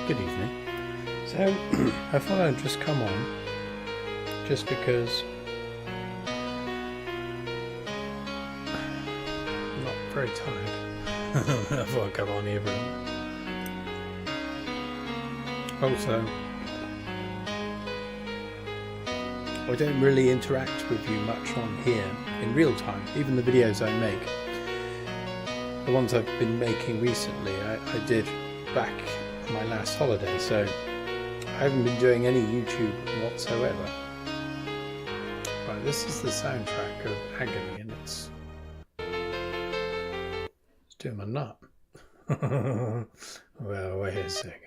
Good evening. So I thought I'd just come on just because I'm not very tired. I thought I'd come on here for also, I don't really interact with you much on here in real time. Even the videos I make, the ones I've been making recently, I did back on my last holiday, so I haven't been doing any YouTube whatsoever. Right, this is the soundtrack of Agony, and it's doing my nut. Well, wait a second.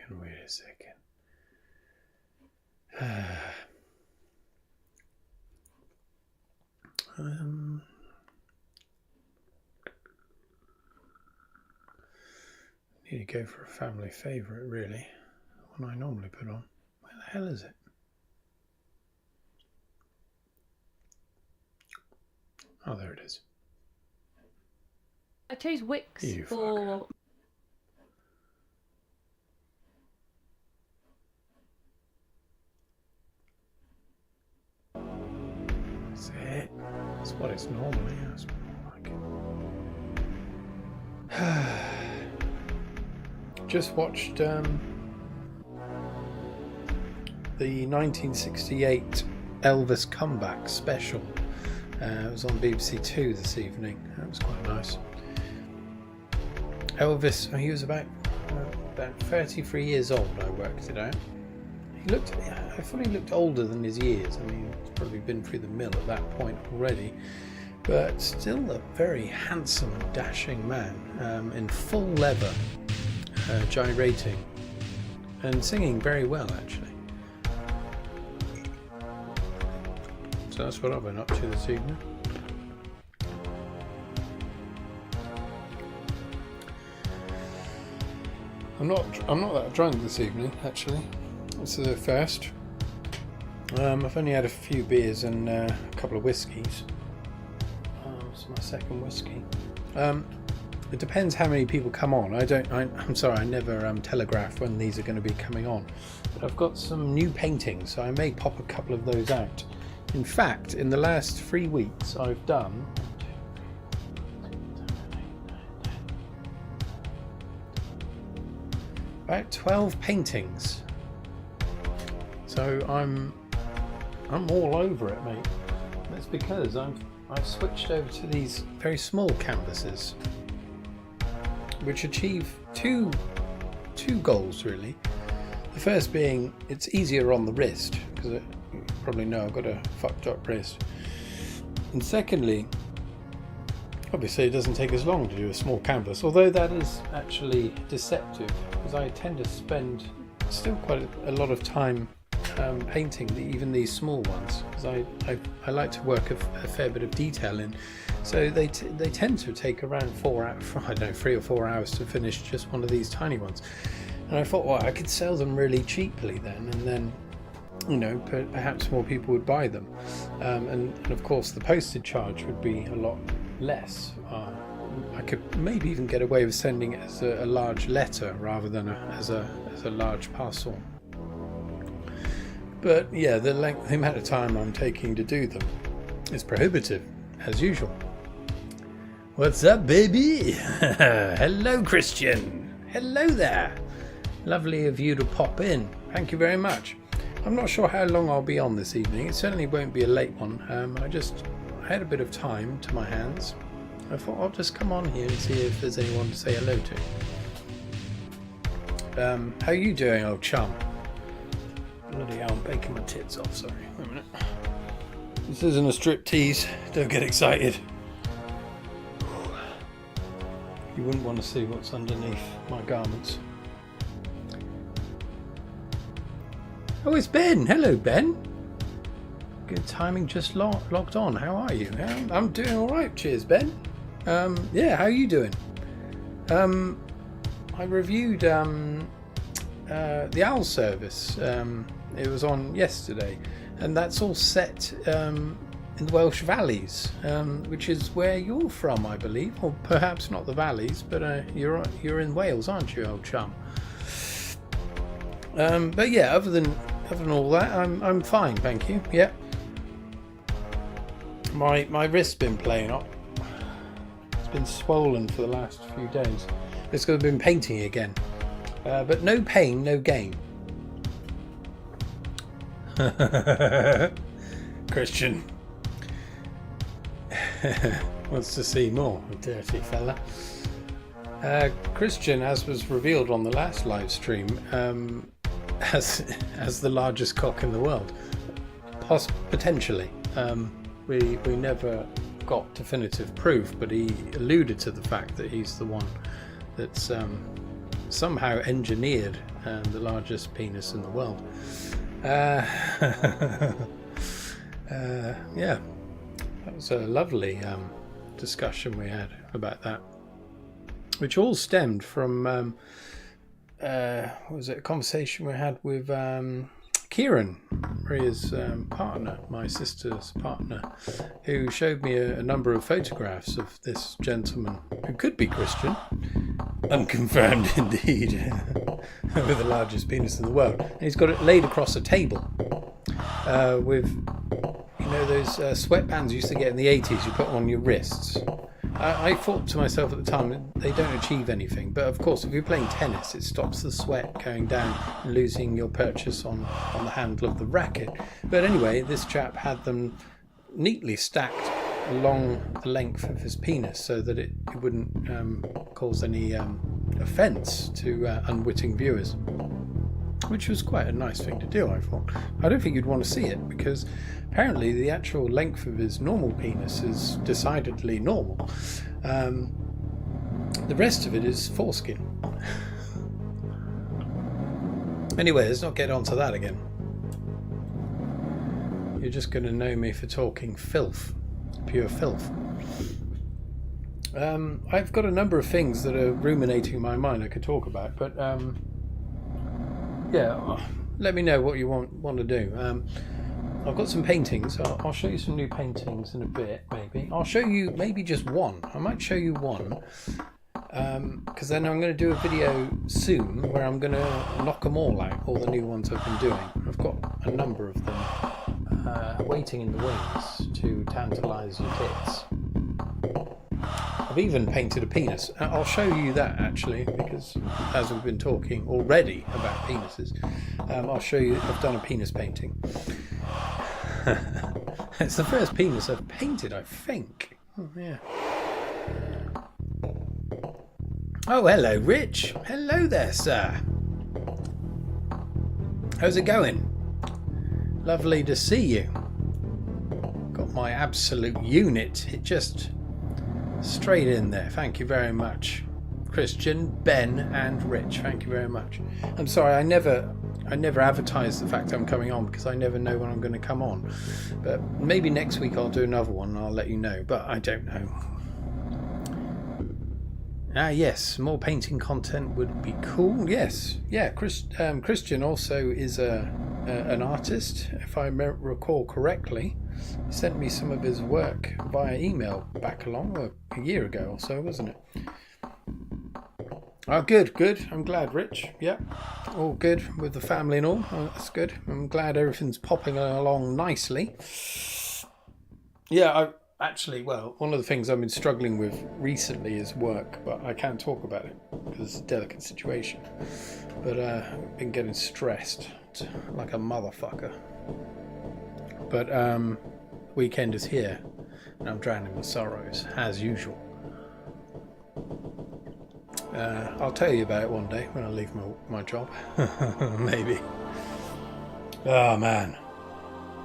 Need to go for a family favourite, really. One I normally put on. Where the hell is it? Oh, there it is. I chose Wix You for... fucker. That's it. That's what it's normally. That's more like it. Just watched the 1968 Elvis comeback special. It was on BBC Two this evening. That was quite nice. Elvis, he was about 33 years old. I worked it out. I thought he looked older than his years. I mean, he's probably been through the mill at that point already, but still a very handsome, dashing man in full leather, gyrating and singing very well, actually. So that's what I've been up to this evening. I'm not that drunk this evening, actually. This is the first. I've only had a few beers and a couple of whiskies. It's my second whiskey. It depends how many people come on. I'm sorry, I never telegraph when these are going to be coming on. But I've got some new paintings, so I may pop a couple of those out. In fact, in the last 3 weeks, I've done about 12 paintings. So I'm all over it, mate. That's because I've switched over to these very small canvases, which achieve two goals really. The first being it's easier on the wrist, because you probably know I've got a fucked up wrist. And secondly, obviously it doesn't take as long to do a small canvas, although that is actually deceptive, because I tend to spend still quite a lot of time painting even these small ones, because I like to work a fair bit of detail in. So they tend to take around 3 or 4 hours to finish just one of these tiny ones. And I thought, well, I could sell them really cheaply then, and then, you know, perhaps more people would buy them. And of course the postage charge would be a lot less. I could maybe even get away with sending it as a large letter rather than as a large parcel. But yeah, the amount of time I'm taking to do them is prohibitive, as usual. What's up, baby? Hello, Christian. Hello there. Lovely of you to pop in. Thank you very much. I'm not sure how long I'll be on this evening. It certainly won't be a late one. I had a bit of time to my hands. I thought I'll just come on here and see if there's anyone to say hello to. How are you doing, old chum? Bloody hell, I'm baking my tits off, sorry. Wait a minute. This isn't a strip tease. Don't get excited. You wouldn't want to see what's underneath my garments. Oh, it's Ben. Hello, Ben. Good timing, just logged on. How are you? I'm doing all right. Cheers, Ben. Yeah, how are you doing? I reviewed the Owl Service. It was on yesterday, and that's all set in the Welsh Valleys, which is where you're from, I believe, or perhaps not the Valleys, but you're in Wales, aren't you, old chum? But yeah, other than all that, I'm fine, thank you. Yeah. My wrist's been playing up. It's been swollen for the last few days. It's because I've been painting again. But no pain, no gain. Christian wants to see more, dirty fella. Christian, as was revealed on the last live stream, has the largest cock in the world. Potentially. We never got definitive proof, but he alluded to the fact that he's the one that's somehow engineered the largest penis in the world. Yeah, that was a lovely discussion we had about that, which all stemmed from what was it, a conversation we had with Kieran, Maria's partner, my sister's partner, who showed me a number of photographs of this gentleman who could be Christian, unconfirmed indeed, with the largest penis in the world. And he's got it laid across a table with, you know, those sweatbands you used to get in the 80s, you put on your wrists. I thought to myself at the time, they don't achieve anything. But of course, if you're playing tennis, it stops the sweat going down and losing your purchase on the handle of the racket. But anyway, this chap had them neatly stacked along the length of his penis so that it wouldn't cause any offence to unwitting viewers. Which was quite a nice thing to do, I thought. I don't think you'd want to see it, because apparently the actual length of his normal penis is decidedly normal. The rest of it is foreskin. Anyway, let's not get onto that again. You're just going to know me for talking filth. Pure filth. I've got a number of things that are ruminating in my mind I could talk about, but yeah, let me know what you want to do. I've got some paintings. I'll show you some new paintings in a bit, maybe. I'll show you maybe just one. I might show you one, because then I'm going to do a video soon where I'm going to knock them all out, all the new ones I've been doing. I've got a number of them waiting in the wings to tantalise your tits. I've even painted a penis. I'll show you that actually, because as we've been talking already about penises, I'll show you I've done a penis painting. It's the first penis I've painted, I think. Oh, yeah. Oh, hello, Rich. Hello there, sir. How's it going? Lovely to see you. Got my absolute unit. It just straight in there. Thank you very much, Christian, Ben, and Rich. Thank you very much. I'm sorry, I never advertise the fact I'm coming on, because I never know when I'm going to come on. But maybe next week I'll do another one and I'll let you know. But I don't know. Yes, more painting content would be cool. Yes, yeah. Christian also is an artist, if I recall correctly. He sent me some of his work via email back a year ago or so, wasn't it? Oh, good. I'm glad, Rich. Yeah, all good with the family and all. Oh, that's good. I'm glad everything's popping along nicely. Yeah, one of the things I've been struggling with recently is work, but I can't talk about it because it's a delicate situation. But I've been getting stressed like a motherfucker. But weekend is here, and I'm drowning in sorrows, as usual. I'll tell you about it one day when I leave my job. Maybe. Oh, man.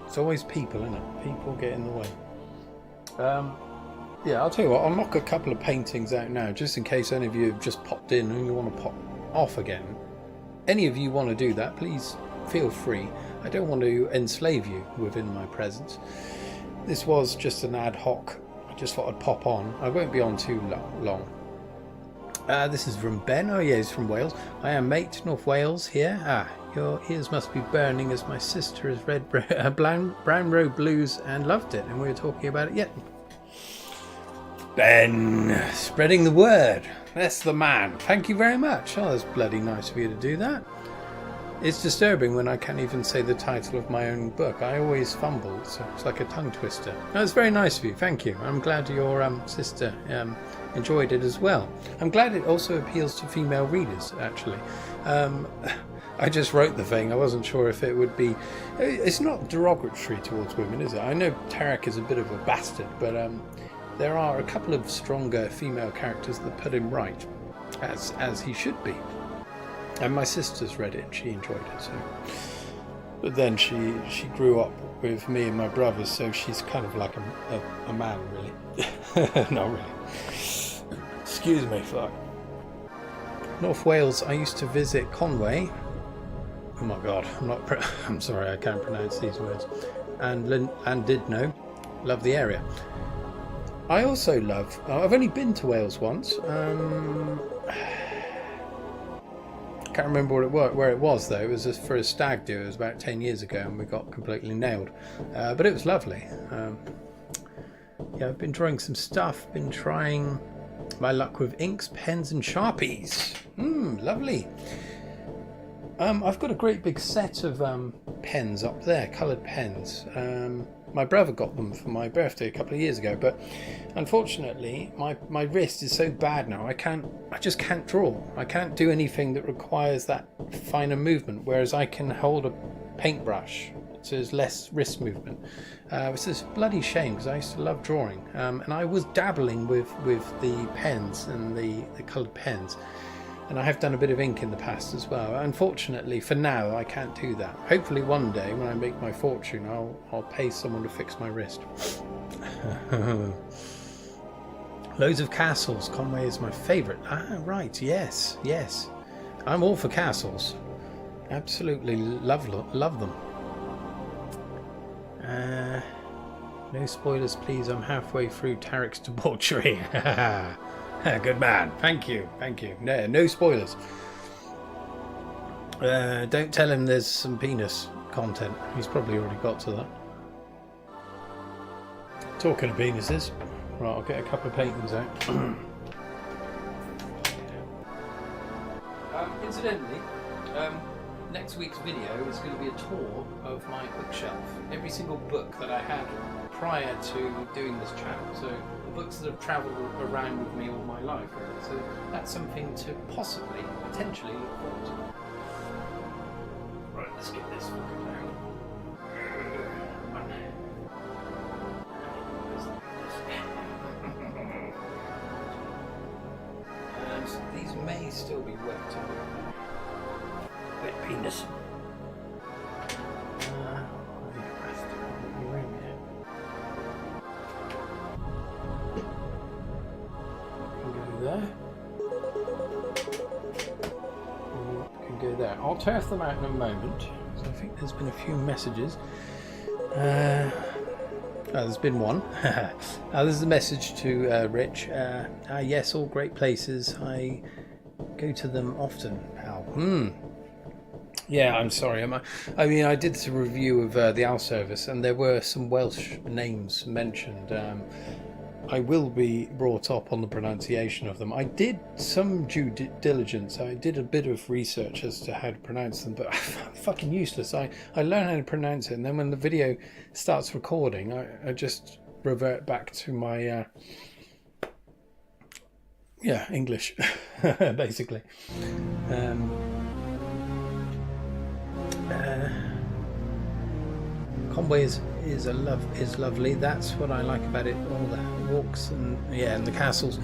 It's always people, isn't it? People get in the way. Yeah, I'll tell you what, I'll knock a couple of paintings out now, just in case any of you have just popped in and you want to pop off again. Any of you want to do that, please feel free. I don't want to enslave you within my presence. This was just an ad hoc. I just thought I'd pop on. I won't be on too long. This is from Ben. Oh yeah, he's from Wales. I am mate, North Wales here. Your ears must be burning as my sister has read Brown Road Blues and loved it, and we were talking about it yet. Ben, spreading the word. That's the man. Thank you very much. Oh, that's bloody nice of you to do that. It's disturbing when I can't even say the title of my own book. I always fumble, so it's like a tongue twister. No, it's very nice of you, thank you. I'm glad your sister enjoyed it as well. I'm glad it also appeals to female readers, actually. I just wrote the thing. I wasn't sure if it would be... It's not derogatory towards women, is it? I know Tarek is a bit of a bastard, but there are a couple of stronger female characters that put him right, as he should be. And my sister's read it. She enjoyed it. So, but then she grew up with me and my brothers, so she's kind of like a man, really. Not really. Excuse me, fuck. North Wales. I used to visit Conway. Oh my God, I'm sorry, I can't pronounce these words. And Llandudno, love the area. I also love. I've only been to Wales once. Can't remember where it was though. It was just for a stag do. It was about 10 years ago, and we got completely nailed. But it was lovely. Yeah, I've been drawing some stuff. Been trying my luck with inks, pens, and Sharpies. Lovely. I've got a great big set of pens up there, coloured pens. My brother got them for my birthday a couple of years ago, but unfortunately my wrist is so bad now I just can't draw. I can't do anything that requires that finer movement, whereas I can hold a paintbrush, so there's less wrist movement. Which is a bloody shame, because I used to love drawing, and I was dabbling with the pens and the coloured pens. And I have done a bit of ink in the past as well. Unfortunately, for now, I can't do that. Hopefully one day, when I make my fortune, I'll pay someone to fix my wrist. Loads of castles. Conway is my favourite. Ah, right. Yes. I'm all for castles. Absolutely love them. No spoilers, please. I'm halfway through Tarek's debauchery. Good man. Thank you. No spoilers. Don't tell him there's some penis content. He's probably already got to that. Talking of penises. Right, I'll get a couple of paintings out. Incidentally, next week's video is going to be a tour of my bookshelf. Every single book that I had prior to doing this channel. So the books that have travelled around with me all my life, really. So that's something to potentially look forward to. Right, let's get this fucking down. So these may still be wet. Wet penis. Can go there. I'll test them out in a moment. So I think there's been a few messages. There's been one. There's a message to Rich. Yes, all great places. I go to them often, pal. Yeah, I'm sorry. I mean, I did a review of the Owl Service, and there were some Welsh names mentioned. I will be brought up on the pronunciation of them. I did some due diligence. I did a bit of research as to how to pronounce them, but I'm fucking useless. I learn how to pronounce it, and then when the video starts recording, I just revert back to my English, basically. Conway is lovely. That's what I like about it. All the walks and the castles.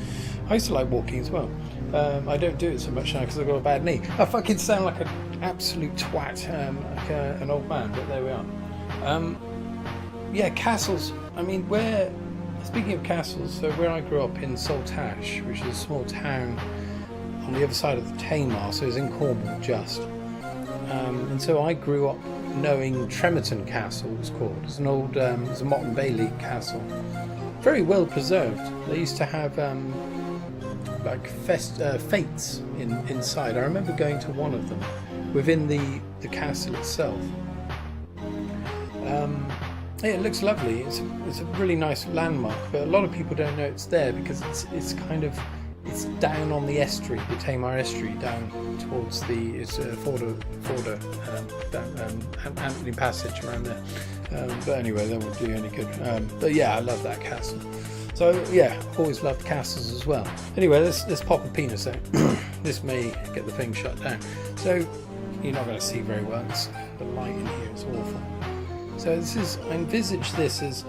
I used to like walking as well. I don't do it so much now because I've got a bad knee. I fucking sound like an absolute twat, like an old man. But there we are. Castles. I mean, speaking of castles, so where I grew up in Saltash, which is a small town on the other side of the Tamar, so it's in Cornwall just. And so I grew up knowing Tremerton Castle was called. It's an old, it's a Motte and Bailey castle. Very well preserved. They used to have like fetes inside. I remember going to one of them within the castle itself. It looks lovely. It's a really nice landmark, but a lot of people don't know it's there because it's it's down on the estuary, the Tamar estuary, down towards the Forder Anthony Passage around there. But anyway, that won't do you any good. But yeah, I love that castle. So yeah, I've always loved castles as well. Anyway, let's pop a penis out. This may get the thing shut down. So you're not going to see very well. The light in here is awful. So I envisage this as,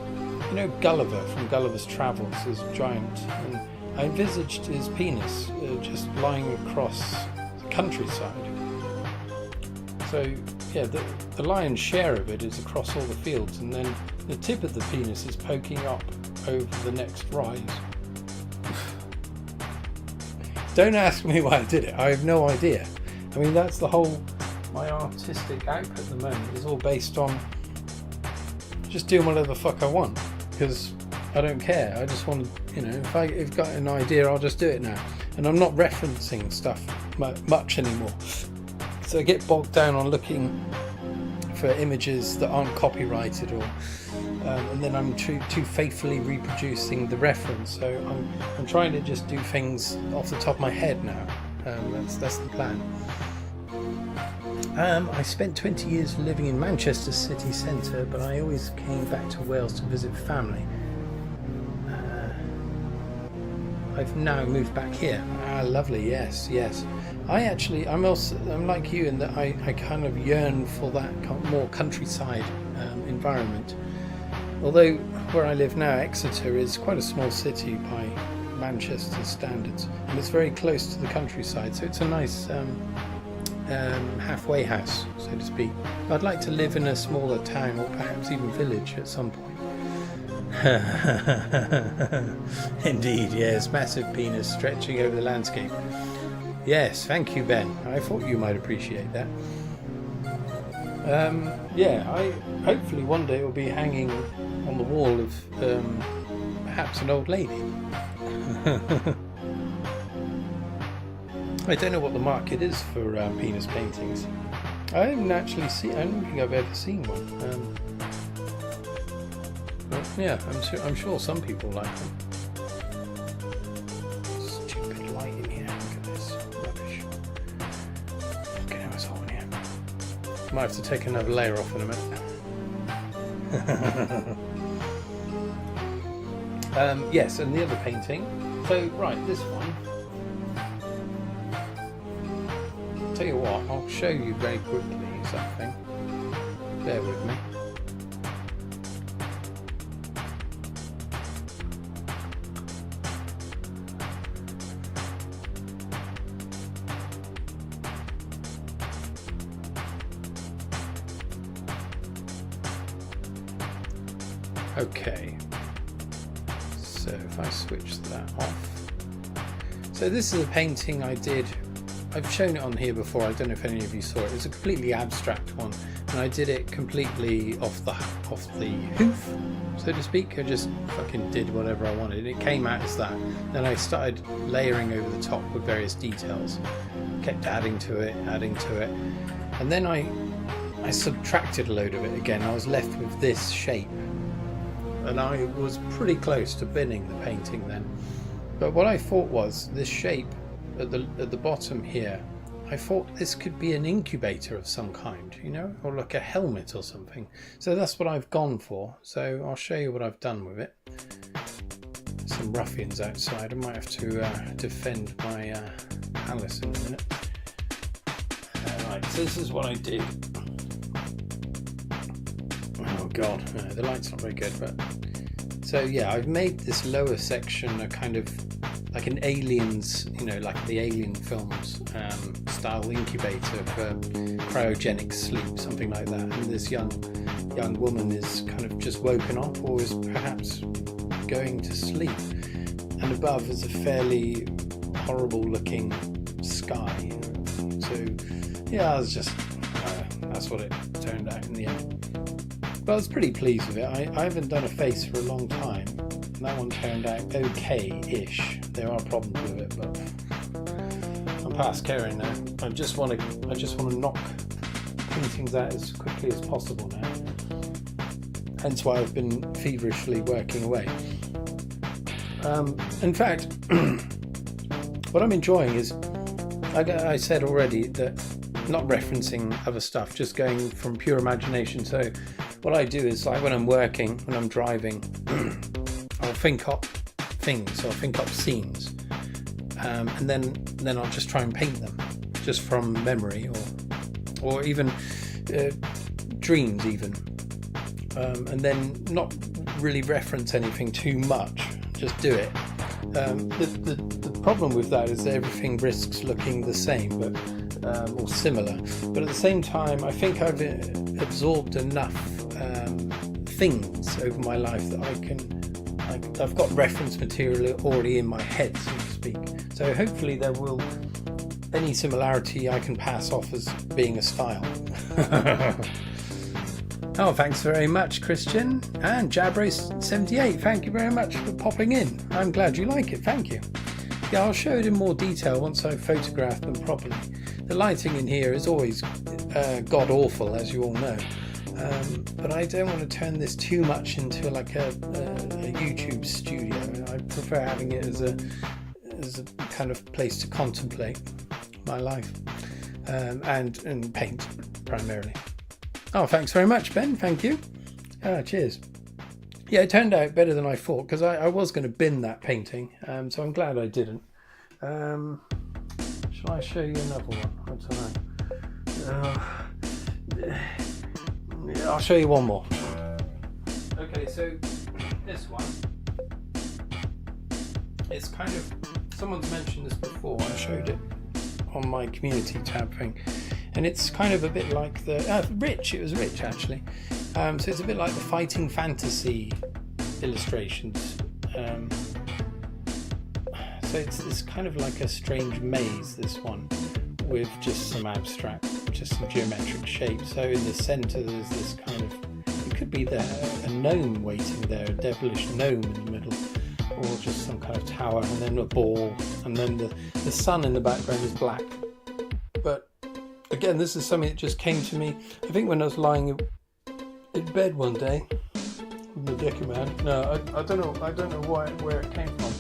you know, Gulliver from Gulliver's Travels, this giant, and I envisaged his penis just lying across the countryside. So yeah, the lion's share of it is across all the fields, and then the tip of the penis is poking up over the next rise. Don't ask me why I did it. I have no idea. I mean, that's my artistic output at the moment is all based on just doing whatever the fuck I want, because I don't care. I just want to, you know, if I've got an idea, I'll just do it now. And I'm not referencing stuff much anymore. So I get bogged down on looking for images that aren't copyrighted, or and then I'm too faithfully reproducing the reference. So I'm trying to just do things off the top of my head now. That's the plan. I spent 20 years living in Manchester city centre, but I always came back to Wales to visit family. I've now moved back here. Lovely, yes. I'm like you in that I kind of yearn for that more countryside environment. Although where I live now, Exeter, is quite a small city by Manchester standards, and it's very close to the countryside, so it's a nice halfway house, so to speak. I'd like to live in a smaller town, or perhaps even village at some point. Indeed, yes, massive penis stretching over the landscape. Yes, thank you, Ben. I thought you might appreciate that. Hopefully one day it will be hanging on the wall of perhaps an old lady. I don't know what the market is for penis paintings. I don't think I've ever seen one. But yeah, I'm sure some people like them. Stupid light in here. Look at this rubbish. Fucking hell, it's hot in here. Might have to take another layer off in a minute. Yes, and the other painting. So right, this one. Tell you what, I'll show you very quickly something. Bear with me. Okay, so if I switch that off. So this is a painting I did. I've shown it on here before. I don't know if any of you saw it. It's a completely abstract one, and I did it completely off the hoof, so to speak. I just fucking did whatever I wanted. It came out as that. Then I started layering over the top with various details. Kept adding to it, and then I subtracted a load of it again. I was left with this shape, and I was pretty close to binning the painting then. But what I thought was this shape at the bottom here, I thought this could be an incubator of some kind, you know, or like a helmet or something. So that's what I've gone for. So I'll show you what I've done with it. Some ruffians outside. I might have to defend my palace in a minute. Right, so this is what I did. Oh god, the light's not very good, but so yeah, I've made this lower section a kind of like an aliens, you know, like the Alien films style incubator for cryogenic sleep, something like that. And this young woman is kind of just woken up, or is perhaps going to sleep. And above is a fairly horrible looking sky. You know? So yeah, I was just that's what it turned out in the end. But I was pretty pleased with it. I haven't done a face for a long time. That one turned out okay-ish. There are problems with it, but I'm past caring now. I just want to knock paintings out as quickly as possible now. Hence why I've been feverishly working away. In fact, what I'm enjoying is, like I said already, that not referencing other stuff, just going from pure imagination. So what I do is, like when I'm working, when I'm driving, I'll think up things, I'll think up scenes, and then I'll just try and paint them just from memory, or even dreams even, and then not really reference anything too much, just do it. The problem with that is that everything risks looking the same, but or similar, but at the same time I think I've absorbed enough things over my life that I've got reference material already in my head, so to speak. So hopefully there will any similarity I can pass off as being a style. Oh, thanks very much, Christian. And Jabrace78, thank you very much for popping in. I'm glad you like it, thank you. Yeah, I'll show it in more detail once I've photographed them properly. The lighting in here is always god awful, as you all know. But I don't want to turn this too much into like a YouTube studio. I prefer having it as a kind of place to contemplate my life, and paint primarily. Oh, thanks very much, Ben. Thank you. Cheers. Yeah, it turned out better than I thought, because I was going to bin that painting, so I'm glad I didn't. Shall I show you another one? I don't know. I'll show you one more. Okay, so this one, it's kind of, someone's mentioned this before, I showed it on my community tab thing, and it's kind of a bit like the Rich, it was Rich actually, so it's a bit like the Fighting Fantasy illustrations, so it's kind of like a strange maze, this one, with just some abstract, just some geometric shapes. So in the center there's this kind of, it could be a gnome waiting there, a devilish gnome in the middle, or just some kind of tower, and then a ball, and then the sun in the background is black. But again, this is something that just came to me, I think when I was lying in bed one day with the Dicky Man. No, I don't know where it came from.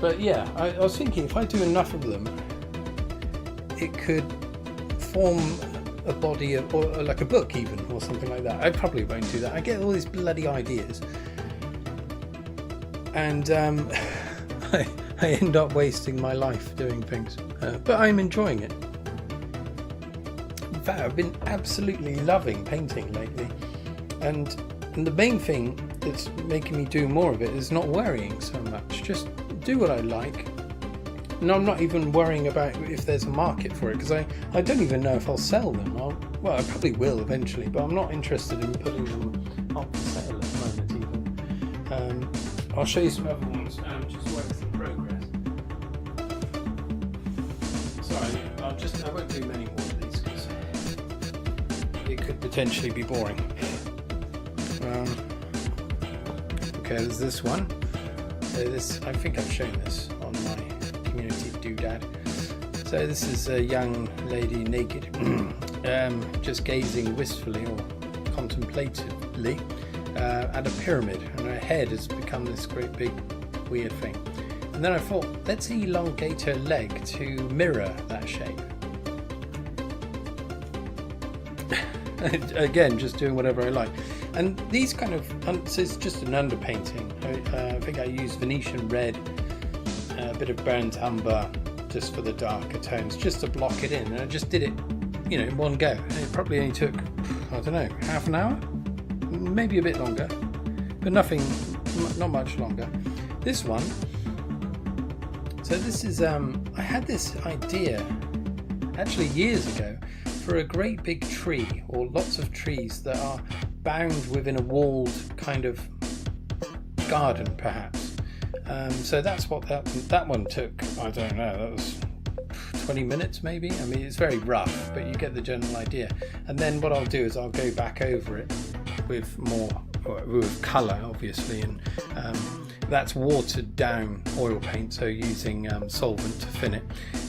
But yeah, I was thinking if I do enough of them, it could form a body of, or like a book even, or something like that. I probably won't do that. I get all these bloody ideas, and I end up wasting my life doing things, but I'm enjoying it. In fact, I've been absolutely loving painting lately, and the main thing that's making me do more of it is not worrying so much. Just do what I like. And I'm not even worrying about if there's a market for it, because I don't even know if I'll sell them. Well, I probably will eventually, but I'm not interested in putting them up for sale at the moment even. I'll show you some other ones, just works in progress. Sorry, I won't do many more of these because it could potentially be boring. Okay, there's this one. I think I've shown this on my community doodad. So this is a young lady naked, just gazing wistfully or contemplatively at a pyramid, and her head has become this great big weird thing. And then I thought, let's elongate her leg to mirror that shape. Again, just doing whatever I like. And these kind of, so it's just an underpainting. I think I used Venetian red, a bit of burnt umber, just for the darker tones, just to block it in. And I just did it, in one go. And it probably only took, I don't know, half an hour? Maybe a bit longer, but not much longer. This one, so this is, I had this idea, actually years ago, for a great big tree, or lots of trees that are bound within a walled kind of garden, perhaps. So that's what that one took. I don't know, that was 20 minutes maybe. I mean, it's very rough, but you get the general idea. And then what I'll do is I'll go back over it with with colour, obviously, and that's watered down oil paint, so using solvent to thin it.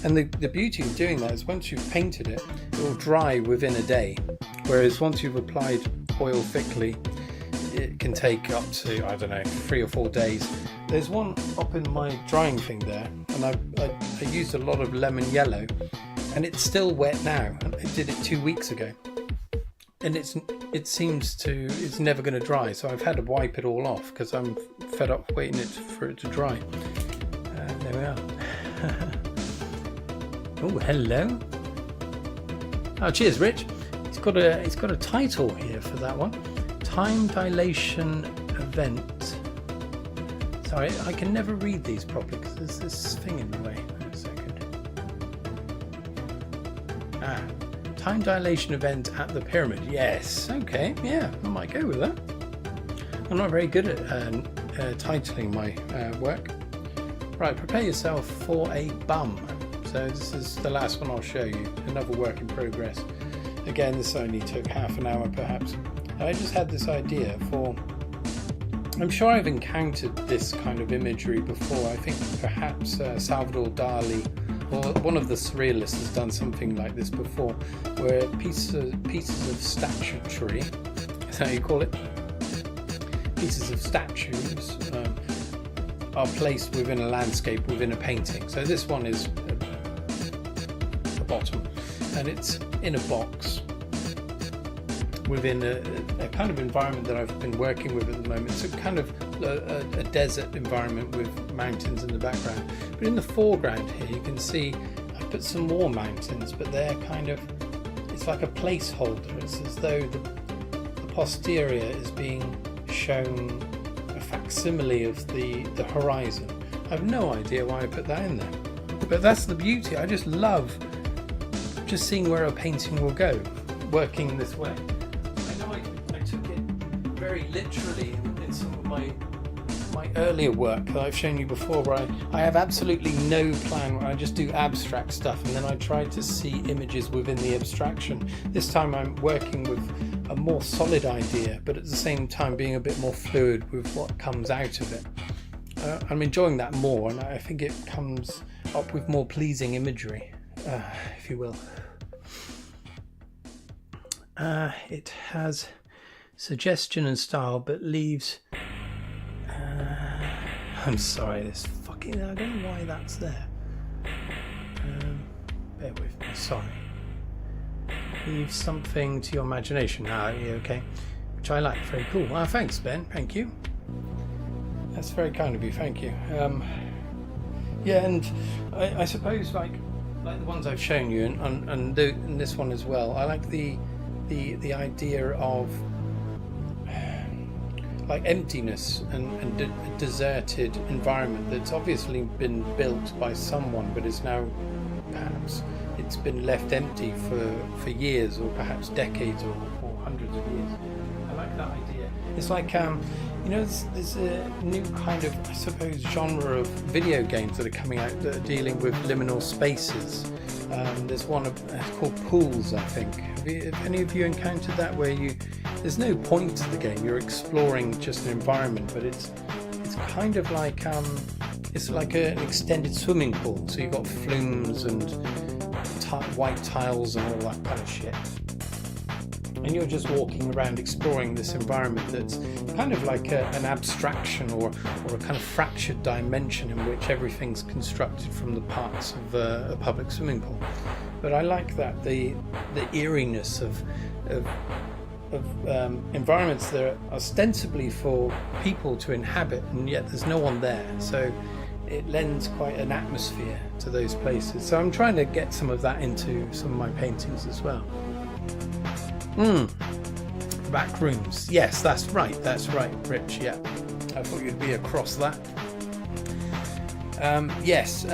And the beauty of doing that is once you've painted it, it will dry within a day, whereas once you've applied oil thickly, it can take up to, I don't know, 3 or 4 days There's one up in my drying thing there, and I used a lot of lemon yellow, and it's still wet now. I did it 2 weeks ago, and it's never going to dry. So I've had to wipe it all off because I'm fed up waiting for it to dry. There we are. Oh, hello. Oh, cheers, Rich. It's got a title here for that one. Time dilation event. Sorry, I can never read these properly because there's this thing in the way. Wait a second. Time dilation event at the pyramid. Yes. Okay. Yeah, I might go with that. I'm not very good at titling my work. Right, prepare yourself for a bum. So this is the last one I'll show you. Another work in progress. Again, this only took half an hour perhaps. I just had this idea for... I'm sure I've encountered this kind of imagery before. I think perhaps Salvador Dali or one of the surrealists has done something like this before, where pieces of statuary, is that how you call it? Pieces of statues are placed within a landscape, within a painting. So this one is a bottom, and it's in a box within a kind of environment that I've been working with at the moment. It's a kind of a desert environment with mountains in the background. But in the foreground here, you can see I put some more mountains, but they're kind of, it's like a placeholder. It's as though the posterior is being shown a facsimile of the horizon. I have no idea why I put that in there. But that's the beauty. I just love just seeing where a painting will go, working this way. I took it very literally in some of my earlier work that I've shown you before, where I have absolutely no plan, where I just do abstract stuff, and then I try to see images within the abstraction. This time I'm working with a more solid idea, but at the same time being a bit more fluid with what comes out of it. I'm enjoying that more, and I think it comes up with more pleasing imagery, if you will. It has suggestion and style, but leaves... I'm sorry, this fucking... I don't know why that's there. Bear with me, sorry. Leave something to your imagination. Okay. Which I like, very cool. Thanks, Ben, thank you. That's very kind of you, thank you. Yeah, and I suppose like the ones I've shown you, and this one as well, I like the idea of like emptiness and a deserted environment that's obviously been built by someone, but is now perhaps it's been left empty for years, or perhaps decades, or hundreds of years. I like that idea. It's like there's a new kind of, I suppose, genre of video games that are coming out that are dealing with liminal spaces. There's one called Pools, I think. Have any of you encountered that, where there's no point to the game, you're exploring just an environment, but it's kind of like it's like an extended swimming pool, so you've got flumes and white tiles and all that kind of shit, and you're just walking around exploring this environment that's kind of like an abstraction or a kind of fractured dimension in which everything's constructed from the parts of a public swimming pool. But I like that, the eeriness of environments that are ostensibly for people to inhabit, and yet there's no one there, so it lends quite an atmosphere to those places. So I'm trying to get some of that into some of my paintings as well. Back rooms, yes, that's right, Rich. Yeah, I thought you'd be across that. Yes.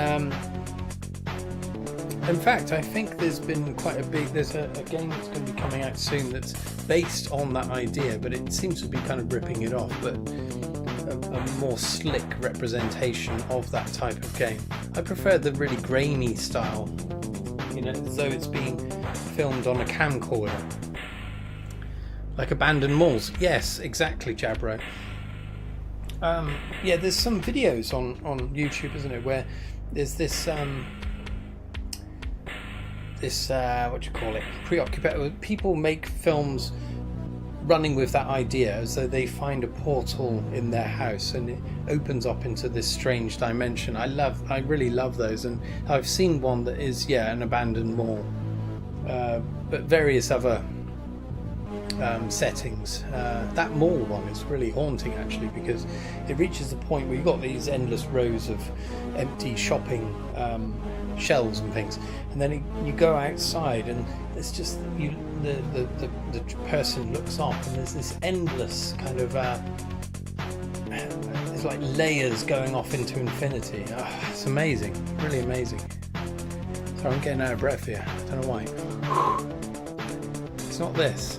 In fact, I think there's been quite a big... There's a game that's going to be coming out soon that's based on that idea, but it seems to be kind of ripping it off, but a more slick representation of that type of game. I prefer the really grainy style, as though it's being filmed on a camcorder. Like abandoned malls. Yes, exactly, Jabro. Yeah, there's some videos on YouTube, isn't it, where there's this... what do you call it, preoccupied, people make films running with that idea as though they find a portal in their house and it opens up into this strange dimension. I really love those, and I've seen one that is an abandoned mall, but various other settings. That mall one is really haunting actually, because it reaches the point where you've got these endless rows of empty shopping shelves and things, and then you go outside and it's just the person looks up and there's this endless kind of it's like layers going off into infinity. It's amazing, really amazing. So I'm getting out of breath here, I don't know why. It's not this.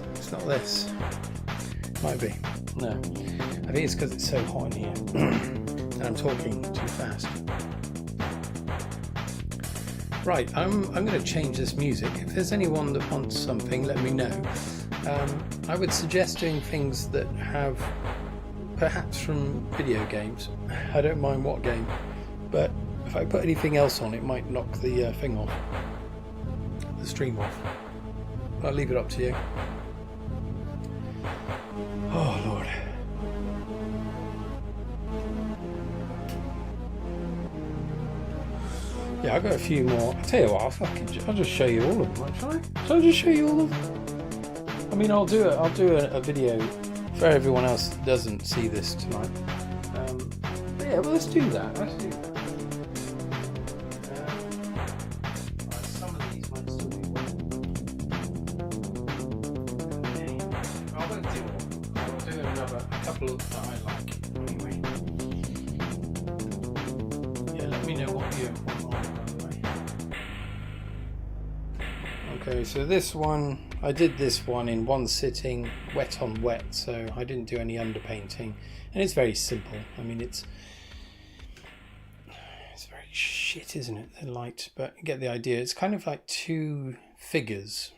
Might be. No. I think it's because it's so hot in here. And I'm talking too fast. Right, I'm going to change this music. If there's anyone that wants something, let me know. I would suggest doing things that have, perhaps from video games. I don't mind what game, but if I put anything else on, it might knock the thing off. The stream off. I'll leave it up to you. Oh Lord. Yeah, I've got a few more. I'll tell you what, I'll just show you all of them, shall I? Shall I just show you all of them? I mean, I'll do a video for everyone else that doesn't see this tonight. But yeah, well, let's do that. Right, some of these might still be wet. Okay. I won't do all. I'll do a couple that I like. Anyway. Yeah, let me know what you want, by the way. Okay, so this one, I did this one in one sitting, wet on wet, so I didn't do any underpainting, and it's very simple. I mean, it's very shit, isn't it, the light, but you get the idea. It's kind of like two figures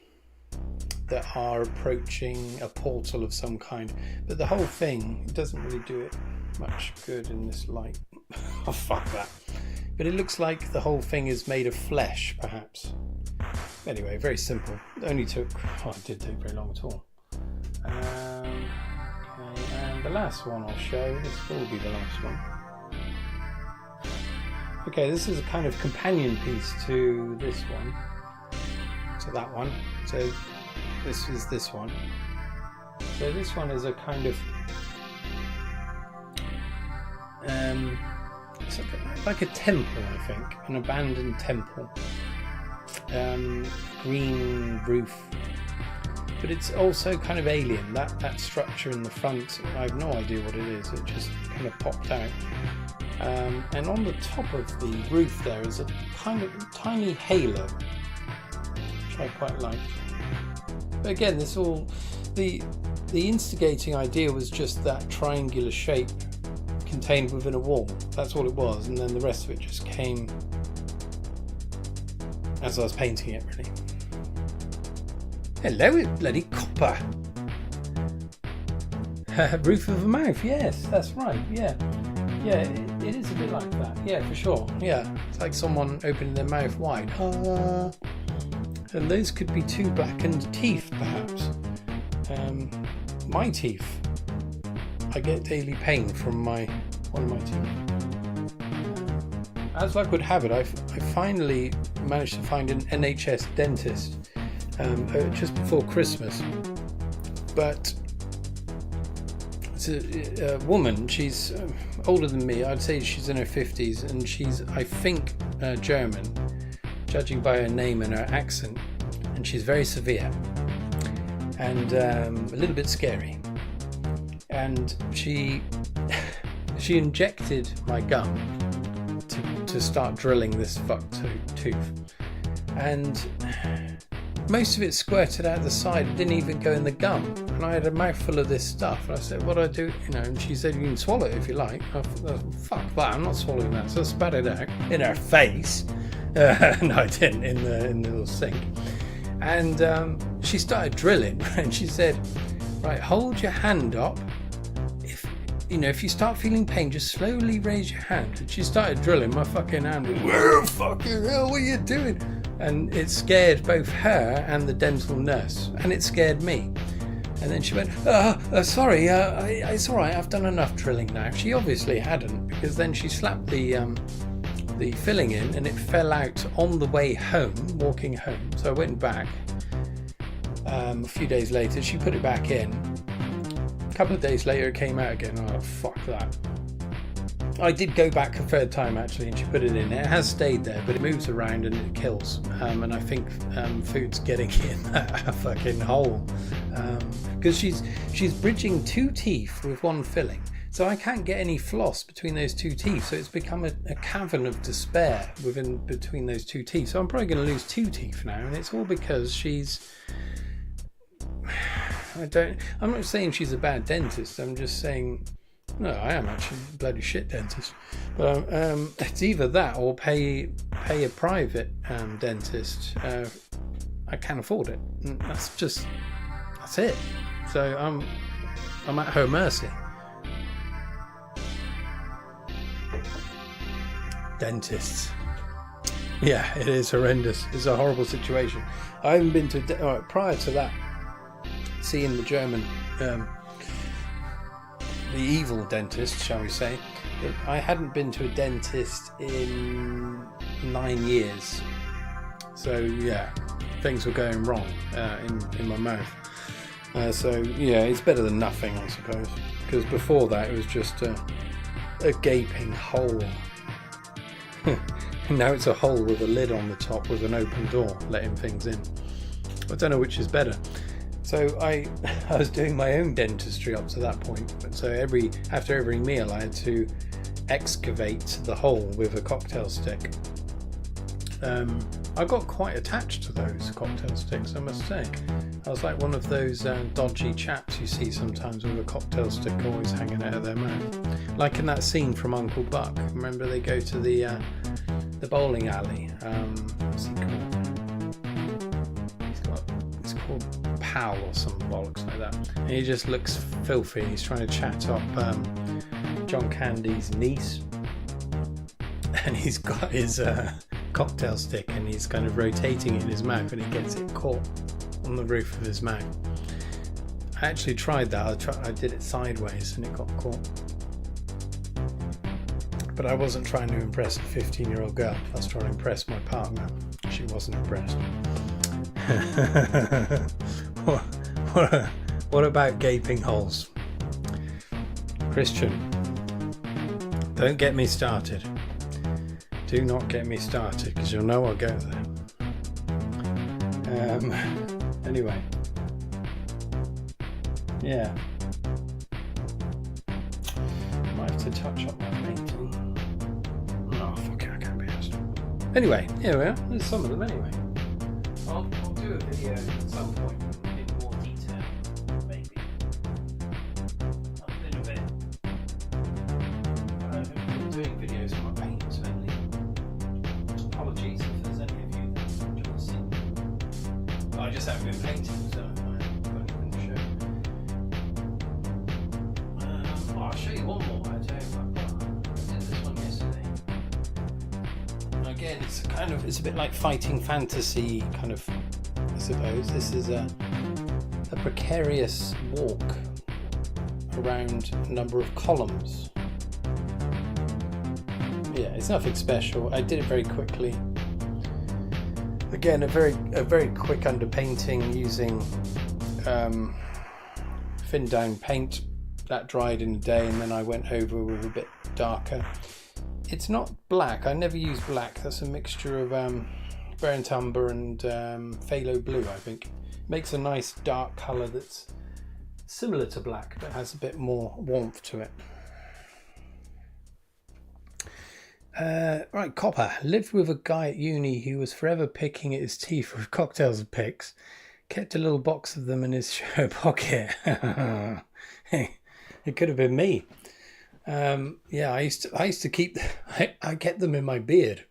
that are approaching a portal of some kind, but the whole thing doesn't really do it much good in this light. Oh, fuck that. But it looks like the whole thing is made of flesh, perhaps. Anyway, very simple. It only took, it didn't take very long at all. Okay, and the last one I'll show, this will be the last one. Okay, this is a kind of companion piece to this one. So that one. So this is this one. So this one is a kind of it's like a temple, I think, an abandoned temple. Green roof, but it's also kind of alien. That structure in the front, I have no idea what it is. It just kind of popped out. And on the top of the roof there is a kind of tiny halo, which I quite liked. But again, this all the instigating idea was just that triangular shape contained within a wall. That's all it was, and then the rest of it just came as I was painting it, really. Hello, it's bloody copper. Roof of a mouth, yes, that's right, yeah. Yeah, it is a bit like that, yeah, for sure, yeah. It's like someone opening their mouth wide. And those could be two blackened teeth, perhaps. My teeth. I get daily pain from one of my teeth. As luck would have it, I finally managed to find an NHS dentist just before Christmas. But it's a woman, she's older than me. I'd say she's in her 50s, and she's, I think, German, judging by her name and her accent. And she's very severe and a little bit scary. And she injected my gum to start drilling this fucked tooth, and most of it squirted out the side. It didn't even go in the gum, and I had a mouthful of this stuff. And I said, "What do I do?" And she said, "You can swallow it if you like." I thought, "Fuck that! I'm not swallowing that." So I spat it out in her face. No, I didn't. In the little sink. And she started drilling, and she said, "Right, hold your hand up. If you start feeling pain, just slowly raise your hand." And she started drilling. My fucking hand was, "Whoa, fucking hell, what are you doing?" And it scared both her and the dental nurse, and it scared me. And then she went, sorry, it's all right, I've done enough drilling now. She obviously hadn't, because then she slapped the filling in and it fell out on the way home, walking home. So I went back a few days later, she put it back in. A couple of days later it came out again. Oh, fuck that. I did go back a third time actually, and she put it in. It has stayed there, but it moves around and it kills. And I think food's getting in that fucking hole, because she's bridging two teeth with one filling. So I can't get any floss between those two teeth. So it's become a cavern of despair between those two teeth. So I'm probably going to lose two teeth now, and it's all because she's. I'm not saying she's a bad dentist. I'm just saying. No, I am actually a bloody shit dentist, but it's either that or pay a private dentist. I can't afford it. That's it. So I'm at her mercy. Dentists. Yeah, it is horrendous. It's a horrible situation. I haven't been to prior to that. Seeing the German. The evil dentist, shall we say. I hadn't been to a dentist in 9 years. So yeah, things were going wrong in my mouth. So yeah, it's better than nothing, I suppose. Because before that, it was just a gaping hole. Now it's a hole with a lid on the top with an open door letting things in. I don't know which is better. So I was doing my own dentistry up to that point. So after every meal I had to excavate the hole with a cocktail stick. I got quite attached to those cocktail sticks, I must say. I was like one of those dodgy chaps you see sometimes with a cocktail stick always hanging out of their mouth. Like in that scene from Uncle Buck. Remember they go to the bowling alley. What's he called? It's called Pal or some bollocks like that. And he just looks filthy. He's trying to chat up John Candy's niece. And he's got his cocktail stick and he's kind of rotating it in his mouth and he gets it caught on the roof of his mouth. I actually tried that. I did it sideways and it got caught. But I wasn't trying to impress a 15-year-old girl. I was trying to impress my partner. She wasn't impressed. What about gaping holes? Christian, don't get me started. Do not get me started, because you'll know I'll go there. Anyway. Yeah. Might have to touch up my painting. Oh, fuck it, I can't be asked. Anyway, here we are. There's some of them anyway. I'll do a video at some point in more detail, maybe. A little bit. I've been doing videos on my paintings lately. Apologies if there's any of you that enjoy the scene. I just haven't been painting, so I've got anything to show. I'll show you one more. I did this one yesterday. Again, it's a bit like fighting fantasy kind of, I suppose. This is a precarious walk around a number of columns. Yeah, it's nothing special. I did it very quickly. Again, a very quick underpainting using thin down paint that dried in a day, and then I went over with a bit darker. It's not black. I never use black. That's a mixture of burnt umber and phthalo blue, I think. Makes a nice dark colour that's similar to black but has a bit more warmth to it. Right, Copper. Lived with a guy at uni who was forever picking at his teeth with cocktails and picks. Kept a little box of them in his shirt pocket. It could have been me. Yeah, I used to keep. I kept them in my beard,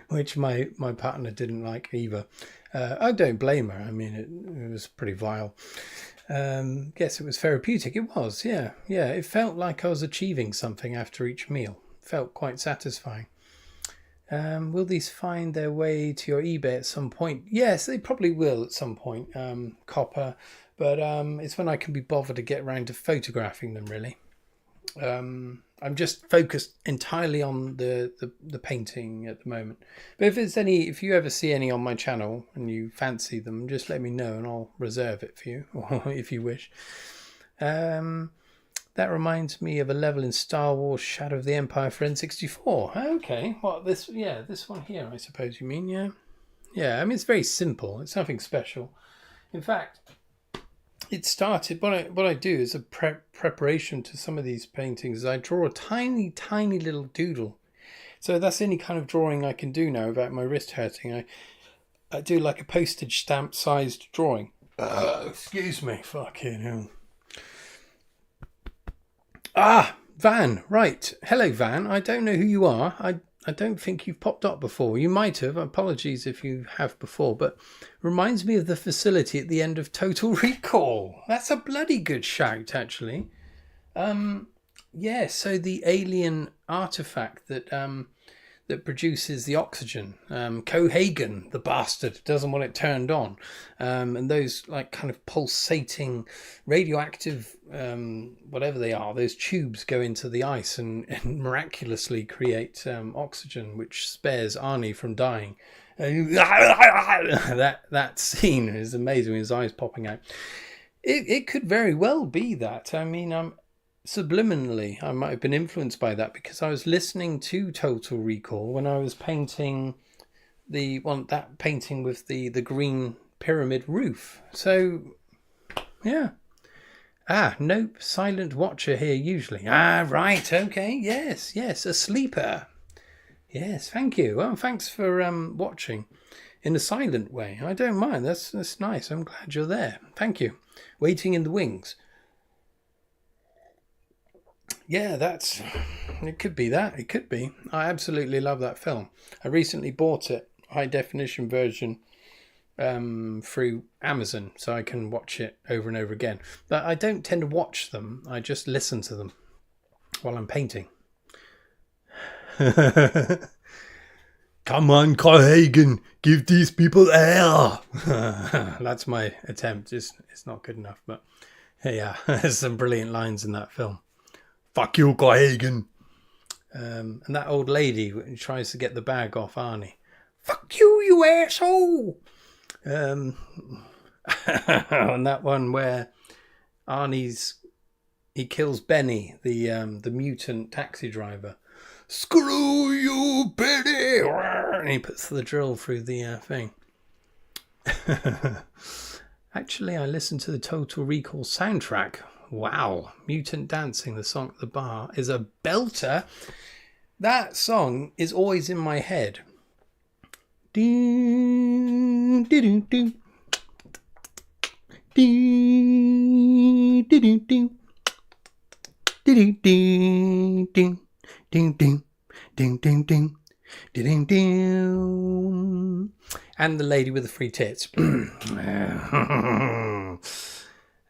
which my partner didn't like either. I don't blame her. I mean, it was pretty vile. Guess it was therapeutic. It was, yeah. It felt like I was achieving something after each meal. Felt quite satisfying. Will these find their way to your eBay at some point? Yes, they probably will at some point, Copper. But it's when I can be bothered to get around to photographing them, really. I'm just focused entirely on the painting at the moment. But if you ever see any on my channel and you fancy them, just let me know and I'll reserve it for you, or if you wish. That reminds me of a level in Star Wars Shadow of the Empire for N64. Okay, what this? Yeah, this one here, I suppose you mean. Yeah, yeah. I mean, it's very simple. It's nothing special. In fact, it started. What I do is a preparation to some of these paintings. I draw a tiny little doodle. So that's any kind of drawing I can do now without my wrist hurting. I do like a postage stamp sized drawing. Excuse me, fucking hell. Ah, Van, right. Hello, Van. I don't know who you are. I don't think you've popped up before. You might have. Apologies if you have before, but reminds me of the facility at the end of Total Recall. That's a bloody good shout, actually. Yeah, so the alien artifact that that produces the oxygen. Cohagen, the bastard, doesn't want it turned on. And those like kind of pulsating radioactive, whatever they are, those tubes go into the ice and miraculously create oxygen, which spares Arnie from dying. That scene is amazing with his eyes popping out. It could very well be that. I mean, subliminally I might have been influenced by that because I was listening to Total Recall when I was painting that painting with the green pyramid roof. So yeah. Nope, silent watcher here usually. Right, okay, yes, a sleeper. Yes, thank you. Well, thanks for watching in a silent way. I don't mind. That's nice. I'm glad you're there. Thank you. Waiting in the wings. Yeah, it could be that. It could be. I absolutely love that film. I recently bought it, high definition version, through Amazon, so I can watch it over and over again. But I don't tend to watch them. I just listen to them while I'm painting. Come on, Cohagen, give these people air. That's my attempt. It's not good enough, but yeah, there's some brilliant lines in that film. Fuck you, Cohagen. And that old lady who tries to get the bag off Arnie. Fuck you, you asshole. And that one where he kills Benny, the mutant taxi driver. Screw you, Benny! And he puts the drill through the thing. Actually, I listened to the Total Recall soundtrack. Wow, Mutant Dancing, the song at the bar, is a belter. That song is always in my head. Ding, ding, ding, ding, ding, ding, ding, ding, ding, ding, ding, ding, ding, ding, ding, ding, and the lady with the free tits.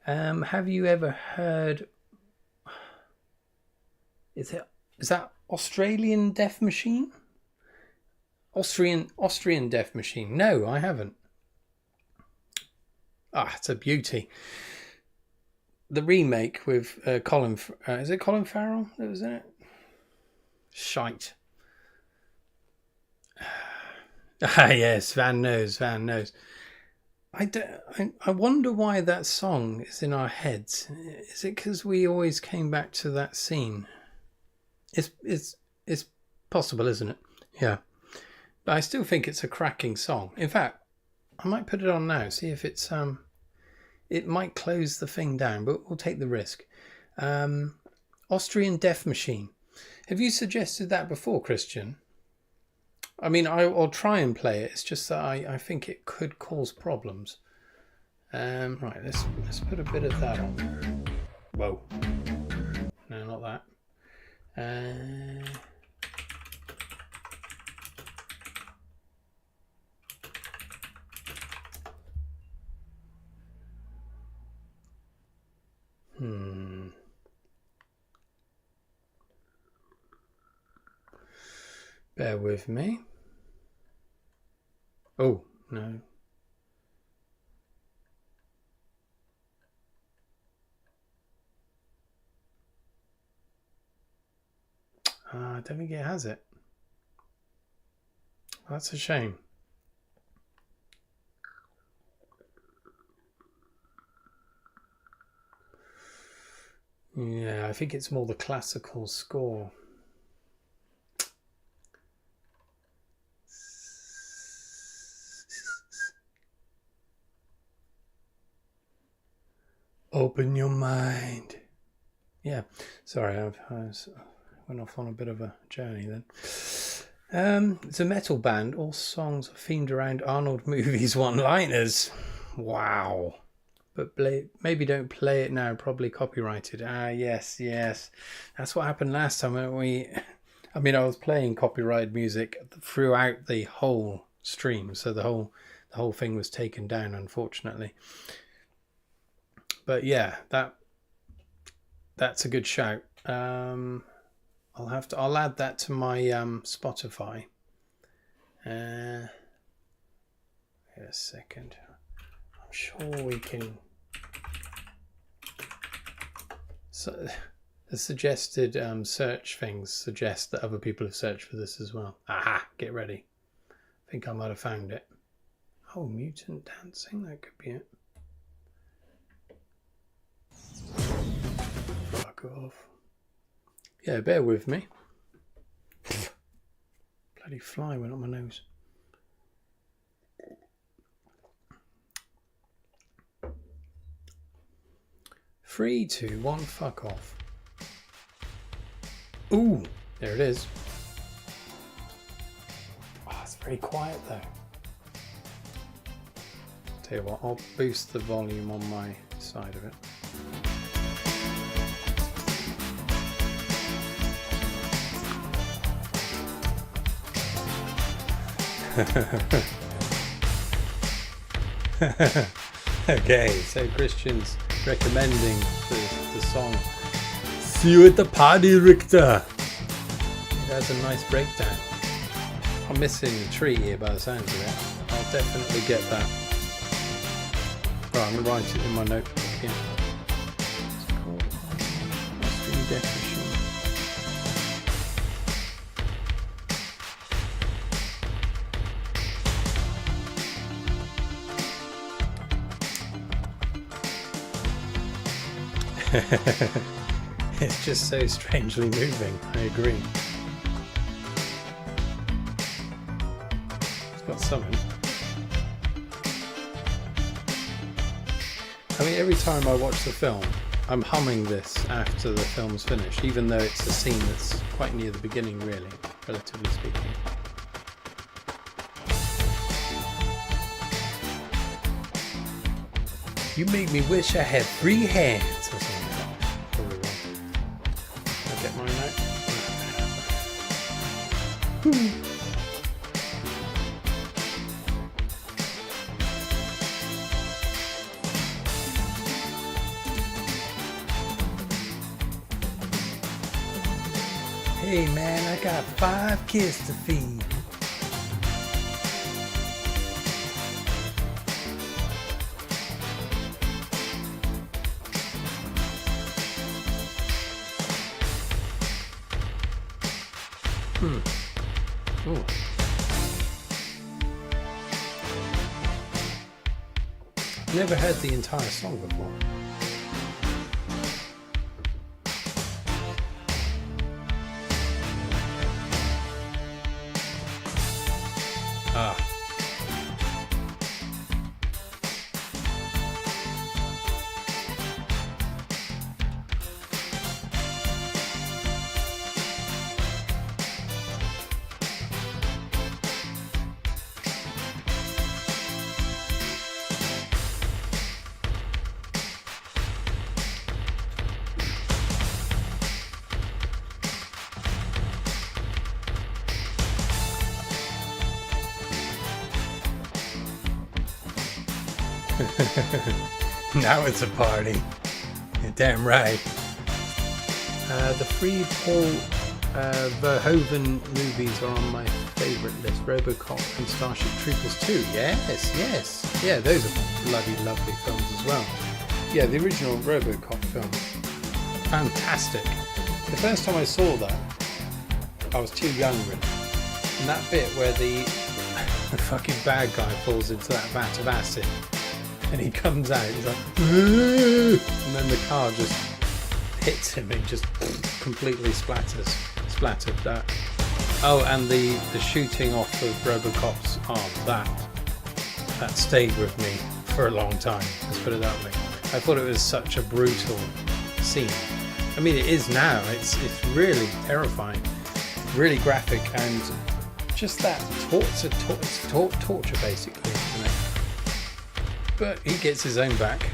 Have you ever heard? Is that Australian Death Machine? Austrian Death Machine. No, I haven't. It's a beauty. The remake with Colin. Is it Colin Farrell that was in it? Shite. Yes, Van knows. I wonder why that song is in our heads. Is it because we always came back to that scene? It's possible, isn't it? Yeah. But I still think it's a cracking song. In fact, I might put it on now, see if it's it might close the thing down, but we'll take the risk. Austrian Death Machine. Have you suggested that before, Christian? I mean, I'll try and play it. It's just that I think it could cause problems. Right, let's put a bit of that on. Whoa. No, not that. Bear with me. Oh, no. I don't think it has it. That's a shame. Yeah, I think it's more the classical score. Open your mind. Yeah, sorry, I went off on a bit of a journey then. It's a metal band. All songs are themed around Arnold movies one-liners. Wow. But maybe don't play it now, probably copyrighted. Yes. That's what happened last time when I was playing copyrighted music throughout the whole stream, so the whole thing was taken down, unfortunately. But yeah, that's a good shout. I'll add that to my Spotify. Wait a second. I'm sure we can. So the suggested search things suggest that other people have searched for this as well. Aha! Get ready. I think I might have found it. Oh, mutant dancing. That could be it. Fuck off. Yeah, bear with me. Bloody fly went on my nose. Three, two, one, fuck off. Ooh, there it is. Oh, it's very quiet though. Tell you what, I'll boost the volume on my side of it. Okay, so Christian's recommending the song See You at the Party, Richter. It has a nice breakdown. I'm missing the tree here by the sounds of it. I'll definitely get that. Right, I'm going to write it in my notebook here. It's called Stream Death Machine. It's just so strangely moving, I agree. It's got something. I mean, every time I watch the film, I'm humming this after the film's finished, even though it's a scene that's quite near the beginning, really, relatively speaking. You make me wish I had 3 hands. Or something like that. Probably wrong. I'll get mine out. Hey man, I got 5 kids to feed. Ooh. Never heard the entire song before. Ah. Now it's a party. You're damn right. The Free Paul Verhoeven movies are on my favourite list. RoboCop and Starship Troopers 2. Yes. Yeah, those are bloody lovely films as well. Yeah, the original RoboCop film. Fantastic. The first time I saw that, I was too young really. And that bit where the fucking bad guy falls into that vat of acid and he comes out, he's like, and then the car just hits him and just completely splattered that. Oh, and the shooting off of RoboCop's arm, that stayed with me for a long time, let's put it that way. I thought it was such a brutal scene. I mean, it is now. It's really terrifying, really graphic, and just that torture basically, isn't it? But he gets his own back,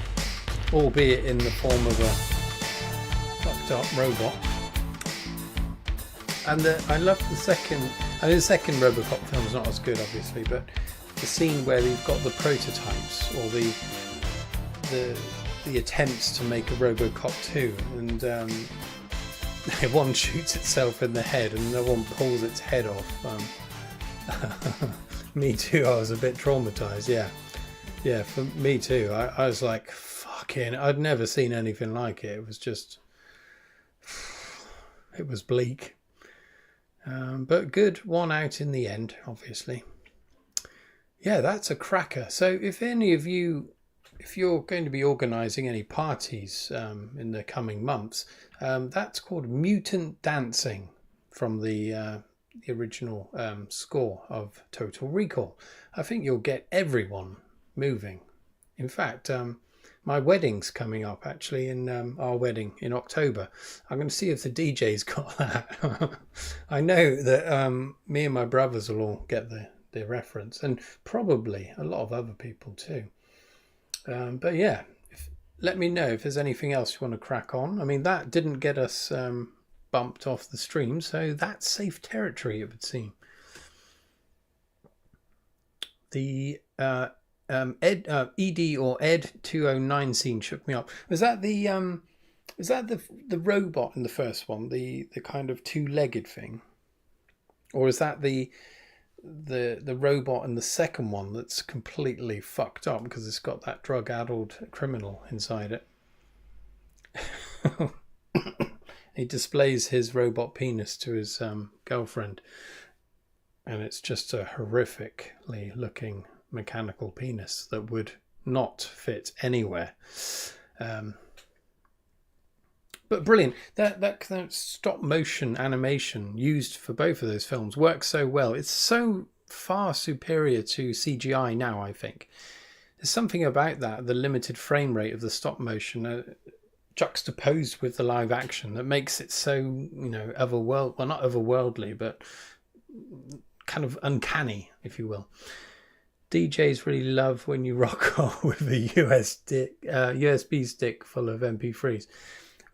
albeit in the form of a fucked up robot. And I love the second. I mean, the second RoboCop film is not as good, obviously, but the scene where you've got the prototypes or the attempts to make a RoboCop 2, and one shoots itself in the head and another one pulls its head off. Me too, I was a bit traumatized. Yeah, for me too. I was like, fucking, I'd never seen anything like it. It was just, it was bleak. But good, one out in the end, obviously. Yeah, that's a cracker. So if any of you, if you're going to be organising any parties in the coming months, that's called Mutant Dancing from the original score of Total Recall. I think you'll get everyone moving. In fact, my wedding's coming up actually, in our wedding in October. I'm going to see if the DJ's got that. I know that me and my brothers will all get the reference, and probably a lot of other people too. But yeah, let me know if there's anything else you want to crack on. I mean, that didn't get us bumped off the stream, so that's safe territory, it would seem. The ED or Ed 209 scene shook me up. Was that the robot in the first one, the kind of two-legged thing, or is that the robot in the second one that's completely fucked up because it's got that drug-addled criminal inside it? He displays his robot penis to his girlfriend, and it's just a horrifically looking mechanical penis that would not fit anywhere. But brilliant. That kind of stop motion animation used for both of those films works so well. It's so far superior to CGI now, I think. There's something about that, the limited frame rate of the stop motion juxtaposed with the live action, that makes it so, not otherworldly, but kind of uncanny, if you will. DJs really love when you rock off with a USB stick full of MP3s.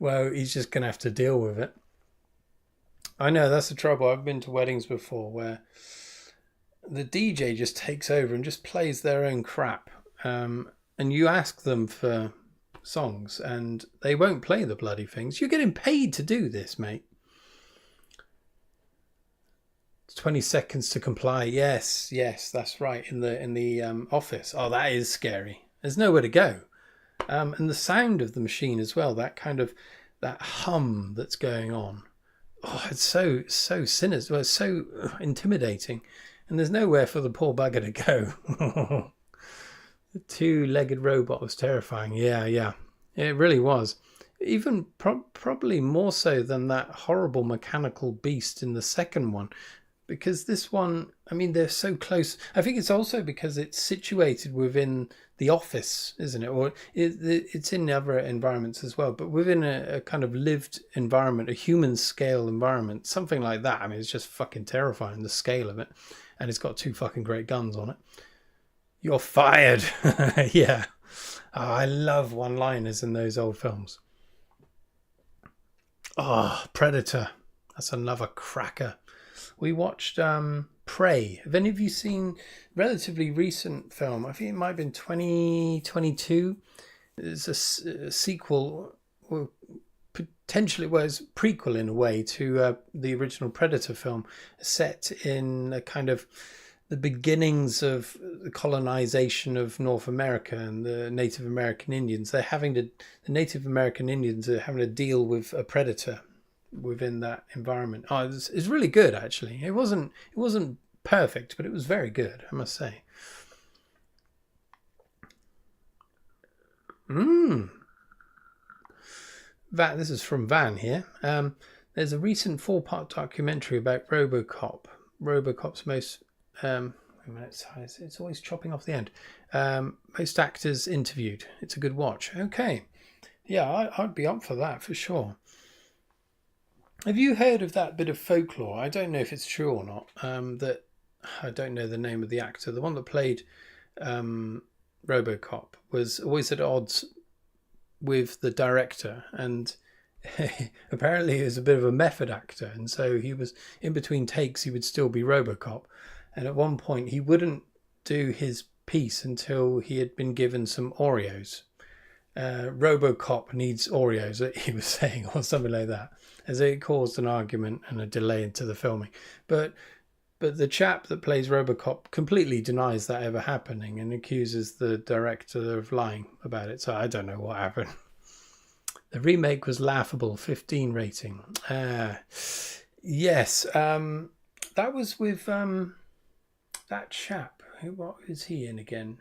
Well, he's just going to have to deal with it. I know, that's the trouble. I've been to weddings before where the DJ just takes over and just plays their own crap. And you ask them for songs and they won't play the bloody things. You're getting paid to do this, mate. It's 20 seconds to comply. Yes, that's right. In the office. Oh, that is scary. There's nowhere to go. And the sound of the machine as well, that kind of, that hum that's going on. Oh, it's so sinister. Well, it's so intimidating. And there's nowhere for the poor bugger to go. The two-legged robot was terrifying. Yeah. It really was. Even probably more so than that horrible mechanical beast in the second one. Because this one, I mean, they're so close. I think it's also because it's situated within the office, isn't it? Or it's in other environments as well, but within a kind of lived environment, a human scale environment, something like that. I mean, it's just fucking terrifying, the scale of it. And it's got two fucking great guns on it. You're fired. Yeah. Oh, I love one-liners in those old films. Oh, Predator. That's another cracker. We watched Prey. Have any of you seen relatively recent film? I think it might have been 2022. It's a sequel potentially was prequel in a way to the original Predator film, set in a kind of the beginnings of the colonization of North America and the Native American Indians. The Native American Indians are having to deal with a predator within that environment. Oh, it's really good actually. It wasn't perfect, but it was very good, I must say. This is from Van here. There's a recent 4-part documentary about RoboCop. RoboCop's most it's always chopping off the end. Most actors interviewed. It's a good watch. Okay, yeah, I'd be up for that for sure. Have you heard of that bit of folklore? I don't know if it's true or not. That I don't know the name of the actor. The one that played RoboCop was always at odds with the director, and apparently he was a bit of a method actor, and so he was in between takes he would still be RoboCop, and at one point he wouldn't do his piece until he had been given some Oreos. RoboCop needs Oreos, he was saying, or something like that, as it caused an argument and a delay into the filming. But the chap that plays RoboCop completely denies that ever happening and accuses the director of lying about it. So I don't know what happened. The remake was laughable, 15 rating. Yes, that was with that chap. What is he in again?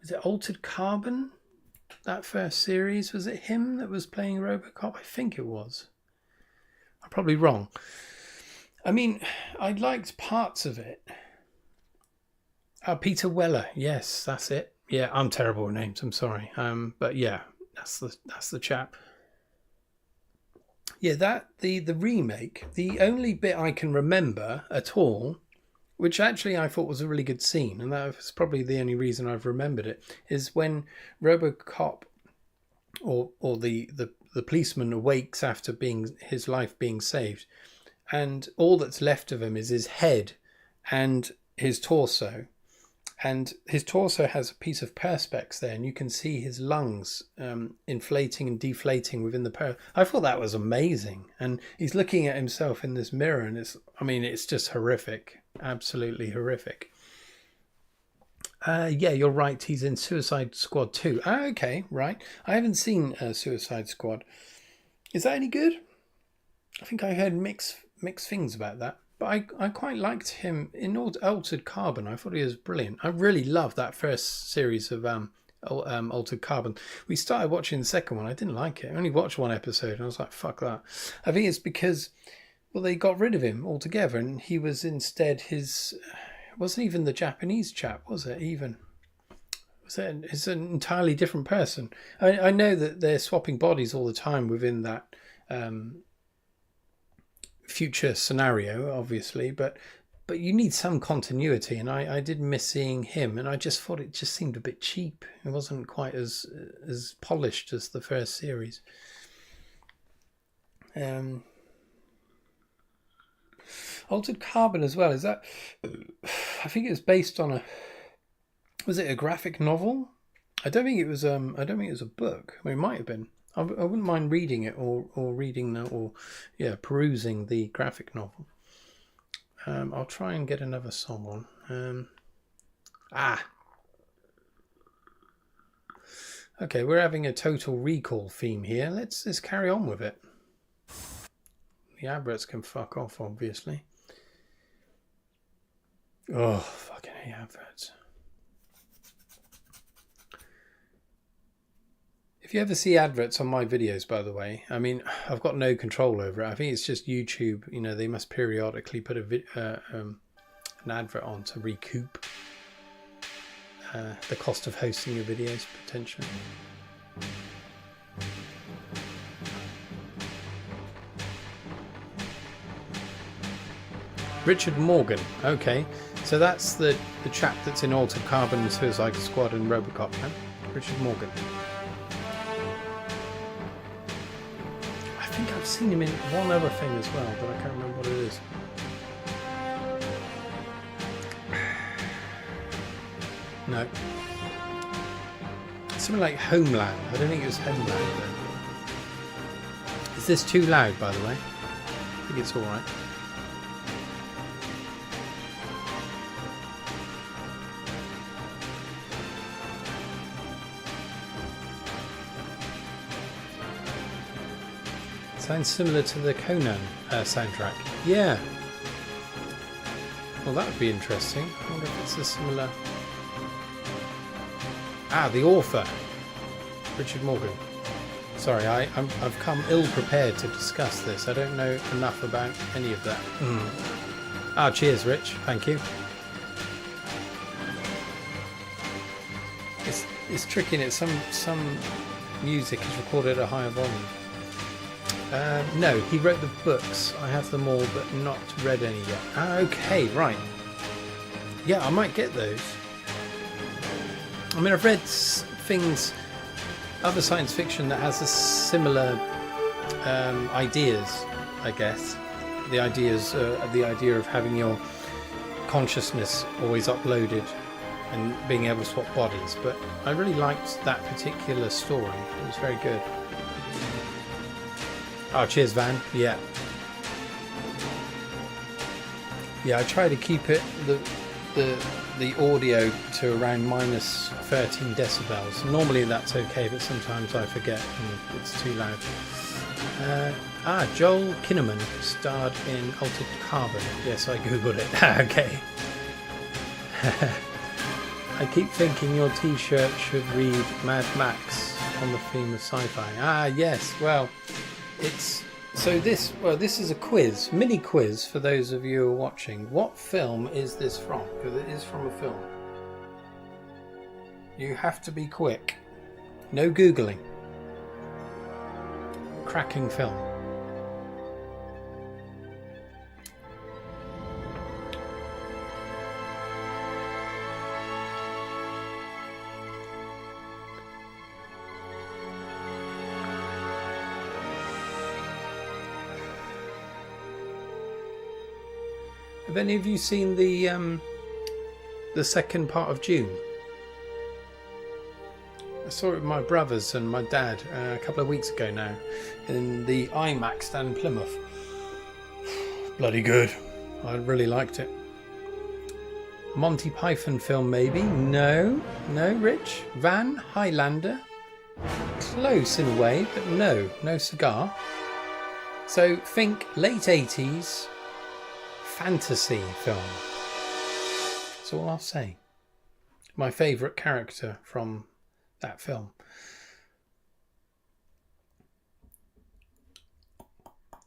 Was it Altered Carbon? That first series, was it him that was playing RoboCop? I think it was. I'm probably wrong. I mean, I liked parts of it. Peter Weller, yes, that's it. Yeah, I'm terrible with names. I'm sorry. But yeah, that's the chap. Yeah, that the remake. The only bit I can remember at all, which actually I thought was a really good scene, and that was probably the only reason I've remembered it, is when RoboCop or the policeman awakes after his life being saved. And all that's left of him is his head and his torso. And his torso has a piece of perspex there, and you can see his lungs inflating and deflating within the I thought that was amazing. And he's looking at himself in this mirror, and it's just horrific. Absolutely horrific. Yeah, you're right. He's in Suicide Squad 2. Okay, right. I haven't seen Suicide Squad. Is that any good? I think I heard mixed things about that, but I quite liked him in Altered Carbon. I thought he was brilliant. I really loved that first series of Altered Carbon. We started watching the second one. I didn't like it. I only watched one episode and I was like, fuck that. I think it's because, well, they got rid of him altogether, and he was instead it wasn't even the Japanese chap, was it even? It's an entirely different person. I know that they're swapping bodies all the time within that future scenario, obviously, but you need some continuity, and I did miss seeing him, and I just thought it just seemed a bit cheap. It wasn't quite as polished as the first series. Altered Carbon as well, is that, I think it was based on was it a graphic novel? I don't think it was a book. I mean, it might have been. I wouldn't mind reading it or reading that, or perusing the graphic novel. I'll try and get another song on. Okay, we're having a Total Recall theme here. Let's carry on with it. The adverts can fuck off, obviously. Oh, fucking hate adverts. If you ever see adverts on my videos, by the way, I mean, I've got no control over it. I think it's just YouTube. You know, they must periodically put an advert on to recoup the cost of hosting your videos, potentially. Richard Morgan. Okay, so that's the chap that's in Altered Carbon, Suicide Squad, and RoboCop. Huh? Richard Morgan. I think I've seen him in one other thing as well, but I can't remember what it is. No. Something like Homeland. I don't think it was Homeland though. Is this too loud, by the way? I think it's all right. Sounds similar to the Conan soundtrack. Yeah. Well, that would be interesting. I wonder if it's a similar... Ah, the author. Richard Morgan. Sorry, I've come ill-prepared to discuss this. I don't know enough about any of that. Ah, cheers, Rich. Thank you. It's tricky, and some music is recorded at a higher volume. No, he wrote the books. I have them all, but not read any yet. Ah, okay, right. Yeah, I might get those. I mean, I've read things, other science fiction that has a similar ideas, I guess. The idea of having your consciousness always uploaded and being able to swap bodies. But I really liked that particular story. It was very good. Oh, cheers, Van. Yeah. Yeah, I try to keep it the audio to around minus 13 decibels. Normally that's okay, but sometimes I forget and it's too loud. Joel Kinnaman starred in Altered Carbon. Yes, I googled it. Okay. I keep thinking your t-shirt should read Mad Max on the theme of sci-fi. Ah, yes. Well, this is a quiz, mini quiz for those of you who are watching. What film is this from? Because it is from a film. You have to be quick. No Googling. Cracking film. Have any of you seen the second part of Dune? I saw it with my brothers and my dad a couple of weeks ago now in the IMAX down in Plymouth. Bloody good. I really liked it. Monty Python film maybe? No, Rich? Van? Highlander? Close in a way, but no cigar. So think late 80s fantasy film. That's all I'll say. My favourite character from that film.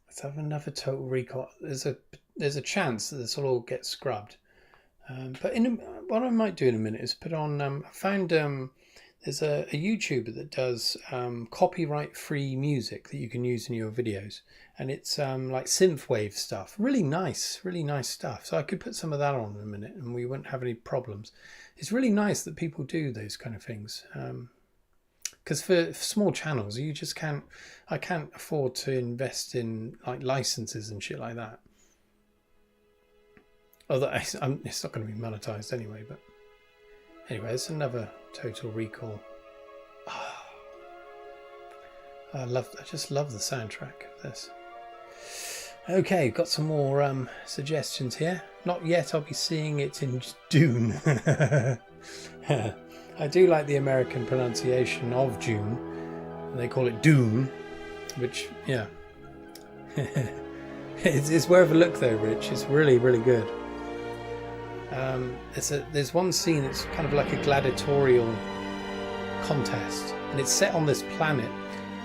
Let's have another Total Recall. There's a chance that this will all get scrubbed. But what I might do in a minute is put on. I found there's a YouTuber that does copyright-free music that you can use in your videos, and it's like synthwave stuff. Really nice stuff. So I could put some of that on in a minute, and we wouldn't have any problems. It's really nice that people do those kind of things, because for small channels, you just can't. I can't afford to invest in like licenses and shit like that. Although it's not going to be monetized anyway, but anyway, it's another Total Recall. Oh, I just love the soundtrack of this. Okay, got some more suggestions here. Not yet. I'll be seeing it in Dune. I do like the American pronunciation of June. They call it Dune, which yeah, it's worth a look though, Rich. It's really good. There's one scene that's kind of like a gladiatorial contest, and it's set on this planet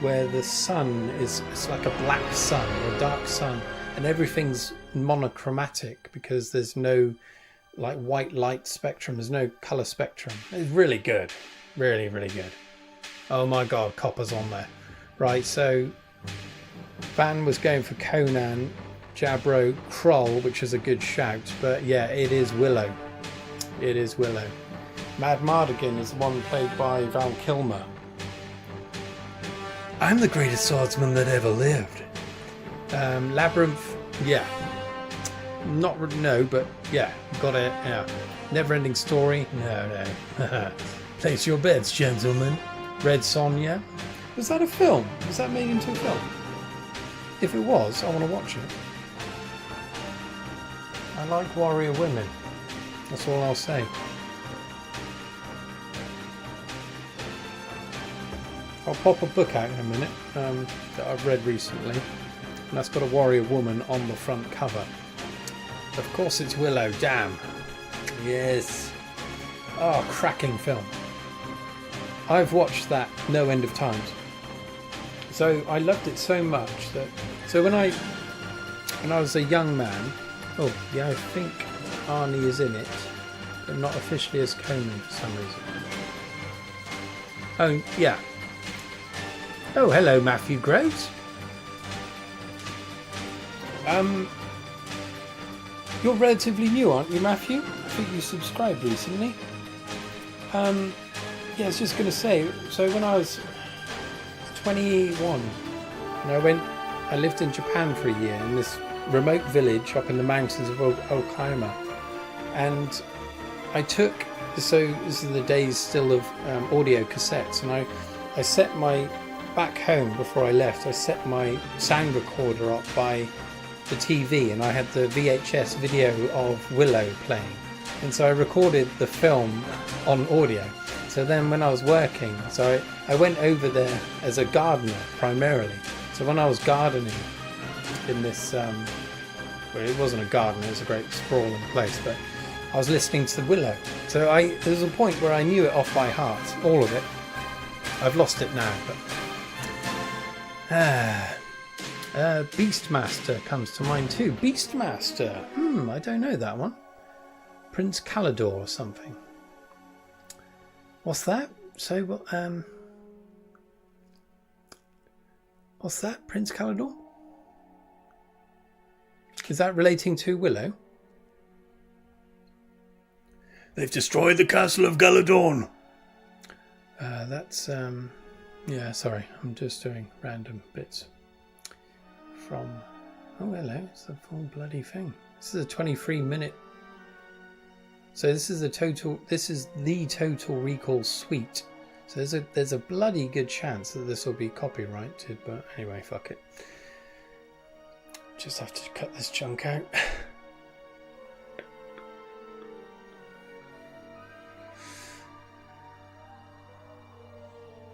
where the sun it's like a black sun or a dark sun, and everything's monochromatic because there's no like white light spectrum, there's no color spectrum. It's really good, really good. Oh my god, Copper's on there. Right, so Van was going for Conan, Jabro, Kroll, which is a good shout, but yeah, it is Willow. It is Willow. Mad Mardigan is the one played by Val Kilmer. I'm the greatest swordsman that ever lived. Labyrinth, yeah. No, but yeah, got it. Yeah. Never-ending Story, no. Place your bets, gentlemen. Red Sonja. Was that a film? Was that made into a film? If it was, I want to watch it. I like warrior women. That's all I'll say. I'll pop a book out in a minute that I've read recently, and that's got a warrior woman on the front cover. Of course it's Willow, damn. Yes. Oh, cracking film. I've watched that no end of times. So I loved it so much that... So when I was a young man... Oh, yeah, I think Arnie is in it, but not officially as Conan for some reason. Oh, yeah. Oh, hello, Matthew Groves. You're relatively new, aren't you, Matthew? I think you subscribed recently. Yeah, I was just going to say, so when I was 21, and I lived in Japan for a year in this remote village up in the mountains of Okayama, and I took, so this is the days still of audio cassettes, and I set my, back home before I left, I set my sound recorder up by the TV, and I had the VHS video of Willow playing, and so I recorded the film on audio. So then when I was working, so I went over there as a gardener primarily. So when I was gardening in this, well, it wasn't a garden, it was a great sprawling place, but I was listening to Willow. So there was a point where I knew it off by heart, all of it. I've lost it now, but... Beastmaster comes to mind too. Beastmaster! I don't know that one. Prince Calidor or something. What's that? So, what's that? Prince Calidor? Is that relating to Willow? They've destroyed the castle of Galadorn. That's, yeah, sorry. I'm just doing random bits from... Oh, hello. It's the full bloody thing. This is a 23-minute... So this is the Total Recall suite. So there's a bloody good chance that this will be copyrighted, but anyway, fuck it. Just have to cut this chunk out.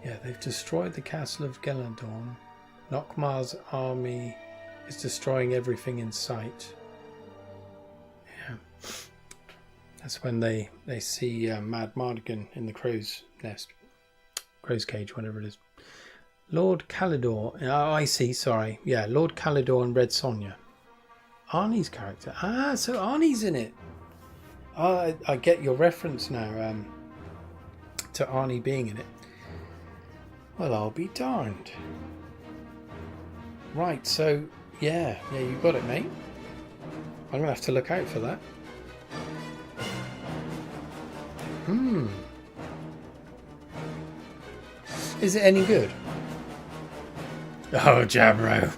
Yeah, they've destroyed the castle of Galadorn. Nockmar's army is destroying everything in sight. Yeah. That's when they see Mad Mardigan in the crow's nest. Crow's cage, whatever it is. Lord Calidor. Oh, I see, sorry. Yeah, Lord Calidor and Red Sonja. Arnie's character. Ah, so Arnie's in it. I get your reference now to Arnie being in it. Well, I'll be darned. Right, so, yeah, you got it, mate. I'm going to have to look out for that. Is it any good? Oh, Jabro.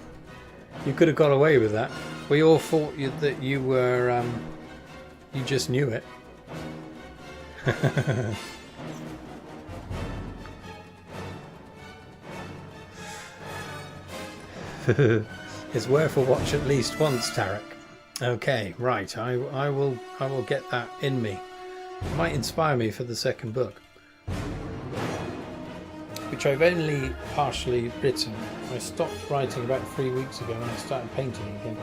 You could have got away with that. We all thought that you were, you just knew it. It's worth a watch at least once, Tarek. Okay, right. I will get that in me. It might inspire me for the second book, which I've only partially written. I stopped writing about 3 weeks ago when I started painting again.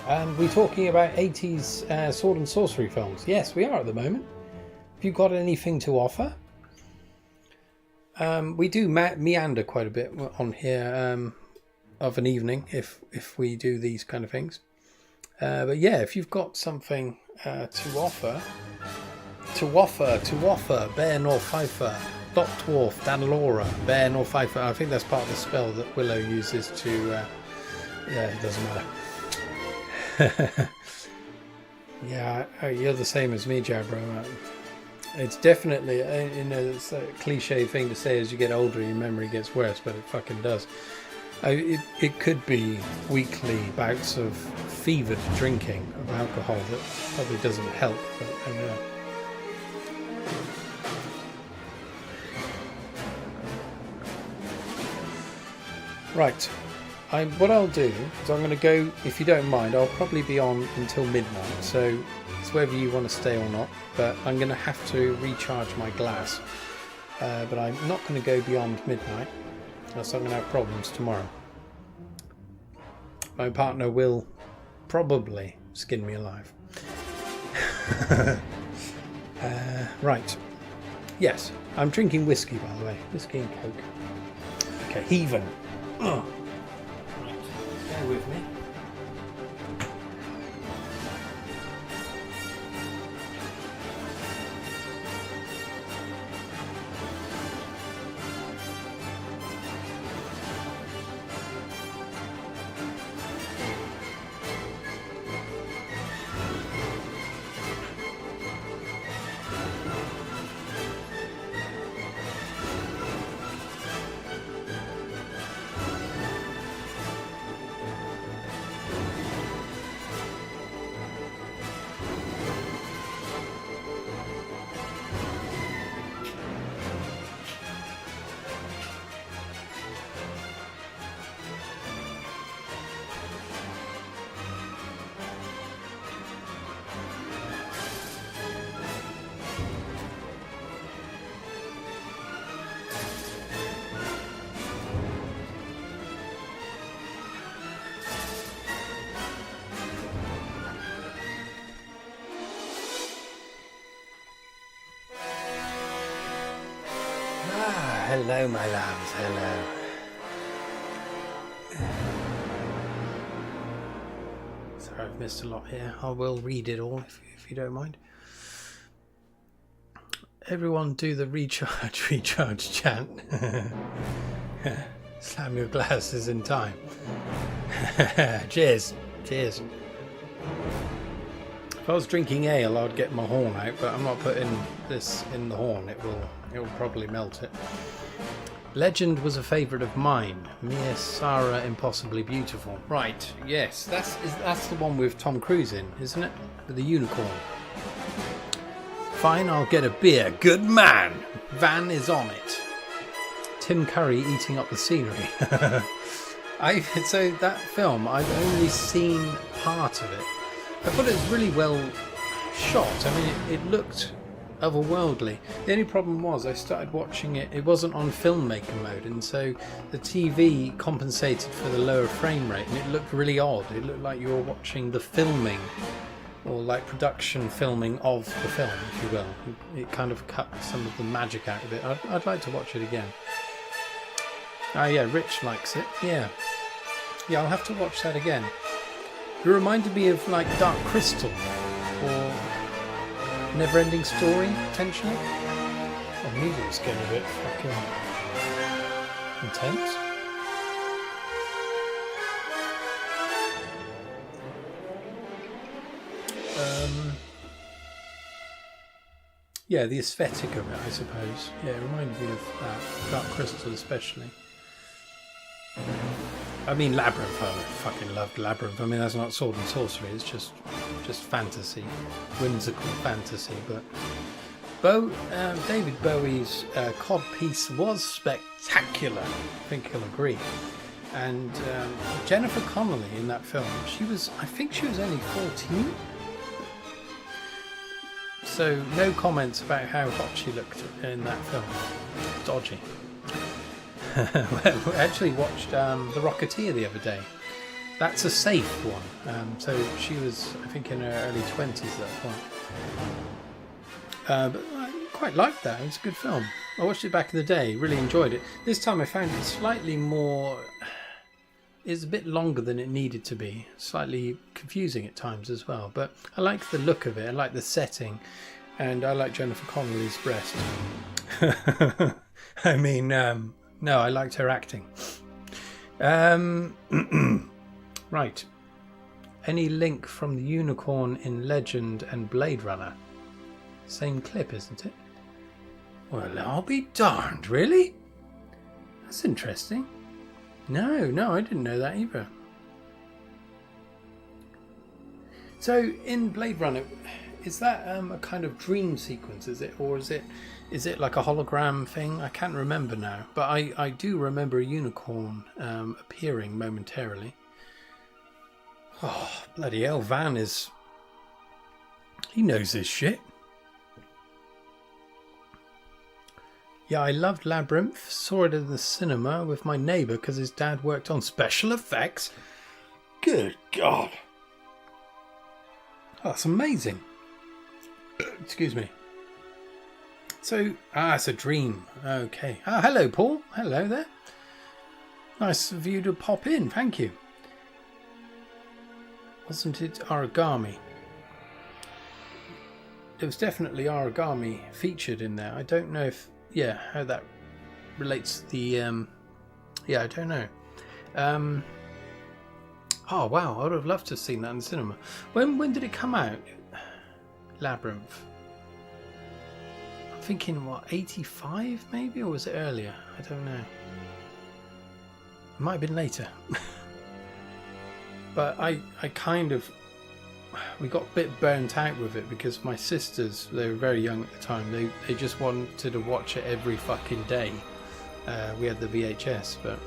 And we're talking about 80s sword and sorcery films. Yes, we are at the moment. Have you got anything to offer? We do meander quite a bit on here of an evening if we do these kind of things. But yeah, if you've got something to offer, Bear Nor Pfeiffer, Dot Dwarf, Danalora, Bear Nor Pfeiffer. I think that's part of the spell that Willow uses to. Yeah, it doesn't matter. Yeah, you're the same as me, Jabro. It's definitely, it's a cliche thing to say as you get older, your memory gets worse, but it fucking does. It could be weekly bouts of fevered drinking of alcohol that probably doesn't help, but I know. Right. What I'll do is I'm going to go, if you don't mind, I'll probably be on until midnight, so it's whether you want to stay or not, but I'm going to have to recharge my glass. But I'm not going to go beyond midnight, else I'm going to have problems tomorrow. My partner will probably skin me alive. Right. Yes, I'm drinking whiskey, by the way. Whiskey and Coke. Okay, heaving. Right, bear with me. Hello, my lambs, hello. Sorry, I've missed a lot here. I will read it all if you don't mind. Everyone do the recharge chant. Slam your glasses in time. Cheers. If I was drinking ale, I'd get my horn out, but I'm not putting this in the horn. It will probably melt it. Legend was a favourite of mine. Mia Sara Impossibly Beautiful. Right, yes, that's the one with Tom Cruise in, isn't it? With the unicorn. Fine, I'll get a beer. Good man. Van is on it. Tim Curry eating up the scenery. So that film, I've only seen part of it. I thought it was really well shot. I mean, it looked otherworldly. The only problem was I started watching it wasn't on filmmaker mode, and so the TV compensated for the lower frame rate, and it looked really odd. It looked like you were watching the filming, or like production filming of the film, if you will. It kind of cut some of the magic out of it. I'd like to watch it again. Oh yeah, Rich likes it. Yeah, I'll have to watch that again. It reminded me of like Dark Crystal or Never-Ending Story, potentially. Oh, music's getting a bit fucking intense. Yeah, the aesthetic of it, I suppose. Yeah, it reminded me of that. Dark Crystal especially. I mean, Labyrinth. I fucking loved Labyrinth. I mean, that's not sword and sorcery. It's just fantasy, whimsical fantasy. But David Bowie's Cod piece was spectacular. I think you'll agree. And Jennifer Connelly in that film, I think she was only 14. So no comments about how hot she looked in that film. Dodgy. We actually watched The Rocketeer the other day. That's a safe one. So she was, I think, in her early 20s at that point. But I quite liked that. It was a good film. I watched it back in the day. Really enjoyed it. This time I found it slightly more... It's a bit longer than it needed to be. Slightly confusing at times as well. But I like the look of it. I like the setting. And I like Jennifer Connelly's breast. I mean... No, I liked her acting. Right. Any link from the unicorn in Legend and Blade Runner? Same clip, isn't it? Well, I'll be darned, really? That's interesting. No, I didn't know that either. So, in Blade Runner, is that a kind of dream sequence? Is it, or is it like a hologram thing? I can't remember now, but I do remember a unicorn appearing momentarily. Oh, bloody hell, Van is... He knows his shit. Yeah, I loved Labyrinth. Saw it in the cinema with my neighbour because his dad worked on special effects. Good God. Oh, that's amazing. Excuse me. So, it's a dream. Okay. Oh, hello, Paul. Hello there. Nice of you to pop in. Thank you. Wasn't it origami? There was definitely origami featured in there. I don't know if... Yeah, how that relates to the... yeah, I don't know. Oh, wow. I would have loved to have seen that in the cinema. When did it come out? Labyrinth. I'm thinking, what, 85 maybe? Or was it earlier? I don't know. It might have been later. But I kind of... We got a bit burnt out with it because my sisters, they were very young at the time, they just wanted to watch it every fucking day. We had the VHS, but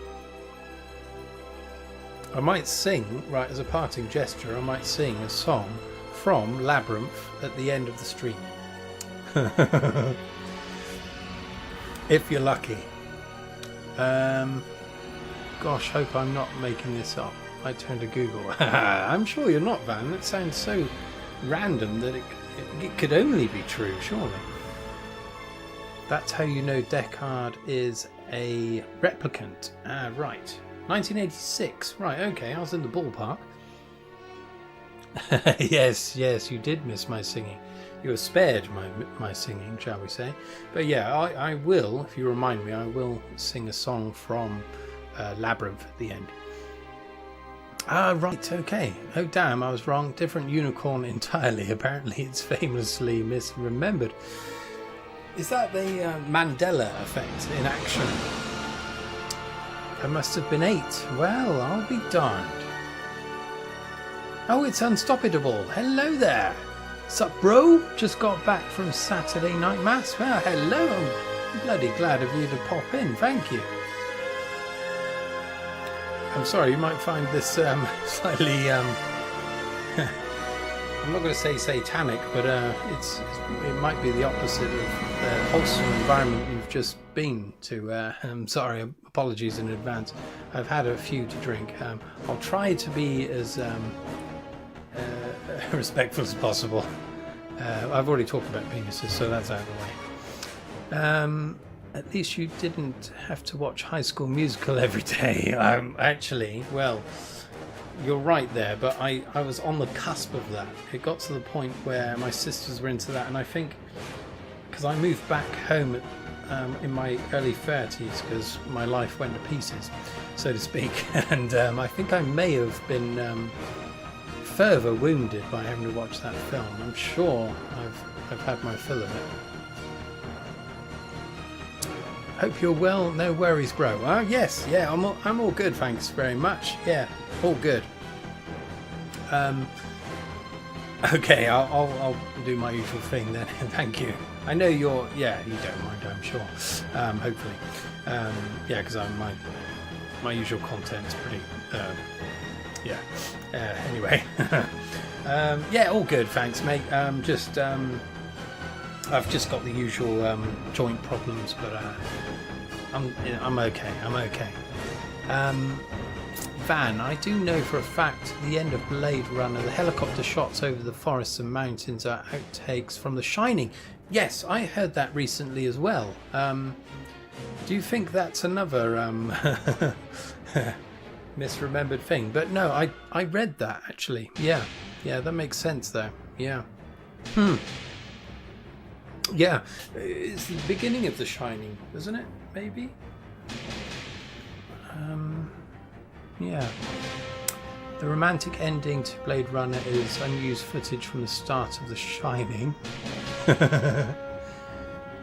I might sing, right, as a parting gesture, I might sing a song from Labyrinth at the end of the stream. If you're lucky. Gosh, hope I'm not making this up. I turned to Google. I'm sure you're not, Van. It sounds so random that it could only be true, surely. That's how you know Deckard is a replicant. Right. 1986. Right, okay. I was in the ballpark. Yes, you did miss my singing. You were spared my singing, shall we say. But yeah, I will, if you remind me, I will sing a song from Labyrinth at the end. Right, okay. Oh, damn, I was wrong. Different unicorn entirely. Apparently, it's famously misremembered. Is that the Mandela effect in action? I must have been 8. Well, I'll be darned. Oh, it's Unstoppable. Hello there. Sup, bro? Just got back from Saturday Night Mass. Well, hello. I'm bloody glad of you to pop in. Thank you. I'm sorry, you might find this slightly, I'm not going to say satanic, but it might be the opposite of the wholesome environment you've just been to. I'm sorry, apologies in advance. I've had a few to drink. I'll try to be as respectful as possible. I've already talked about penises, so that's out of the way. At least you didn't have to watch High School Musical every day. Actually, well, you're right there, but I was on the cusp of that. It got to the point where my sisters were into that, and I think because I moved back home in my early 30s because my life went to pieces, so to speak, and I think I may have been further wounded by having to watch that film. I'm sure I've had my fill of it. Hope you're well. No worries, bro. Yes, yeah, I'm all good. Thanks very much. Yeah, all good. Okay, I'll do my usual thing then. Thank you. I know you're. Yeah, you don't mind. I'm sure. Hopefully. Yeah, because my usual content's pretty. Yeah. Anyway. Yeah, all good. Thanks, mate. I've just got the usual joint problems, but I'm okay. I'm okay. Van, I do know for a fact the end of Blade Runner, the helicopter shots over the forests and mountains are outtakes from The Shining. Yes, I heard that recently as well. Do you think that's another misremembered thing? But no, I read that actually. Yeah, that makes sense though. Yeah. Yeah, it's the beginning of The Shining, isn't it? Maybe? Yeah. The romantic ending to Blade Runner is unused footage from the start of The Shining.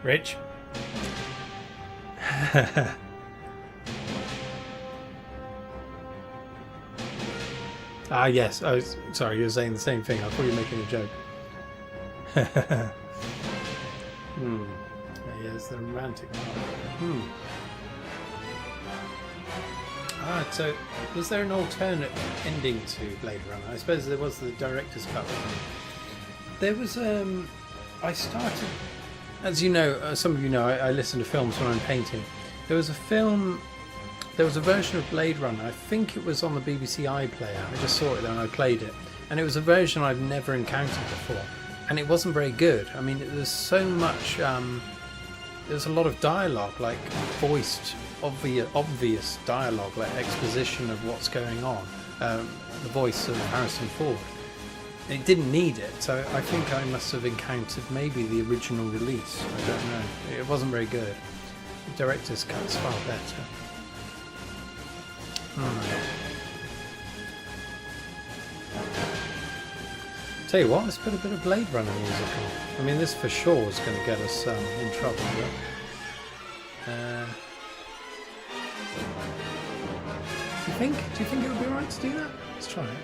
Rich? Yes. Oh, sorry, you're saying the same thing. I thought you were making a joke. Here's the romantic part. So was there an alternate ending to Blade Runner? I suppose there was the director's cut. There was I started, as you know, some of you know, I listen to films when I'm painting. There was a version of Blade Runner, I think it was on the BBC iPlayer. I just saw it there and I played it. And it was a version I've never encountered before. And it wasn't very good. I mean, there's so much, there's a lot of dialogue, like voiced, obvious dialogue, like exposition of what's going on. The voice of Harrison Ford. It didn't need it, so I think I must have encountered maybe the original release. I don't know. It wasn't very good. The director's cut's far better. Tell you what, let's put a bit of Blade Runner music on. I mean, this for sure is going to get us in trouble. But, do you think it would be alright to do that? Let's try it.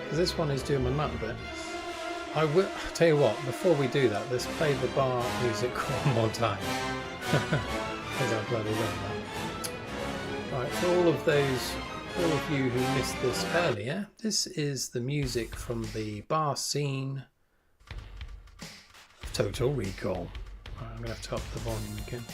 Because this one is doing my nut a bit. I will tell you what, before we do that, let's play the bar music one more time. Because I bloody love that. Right, for all of you who missed this earlier, this is the music from the bar scene of Total Recall. Right, I'm going to have to up the volume again.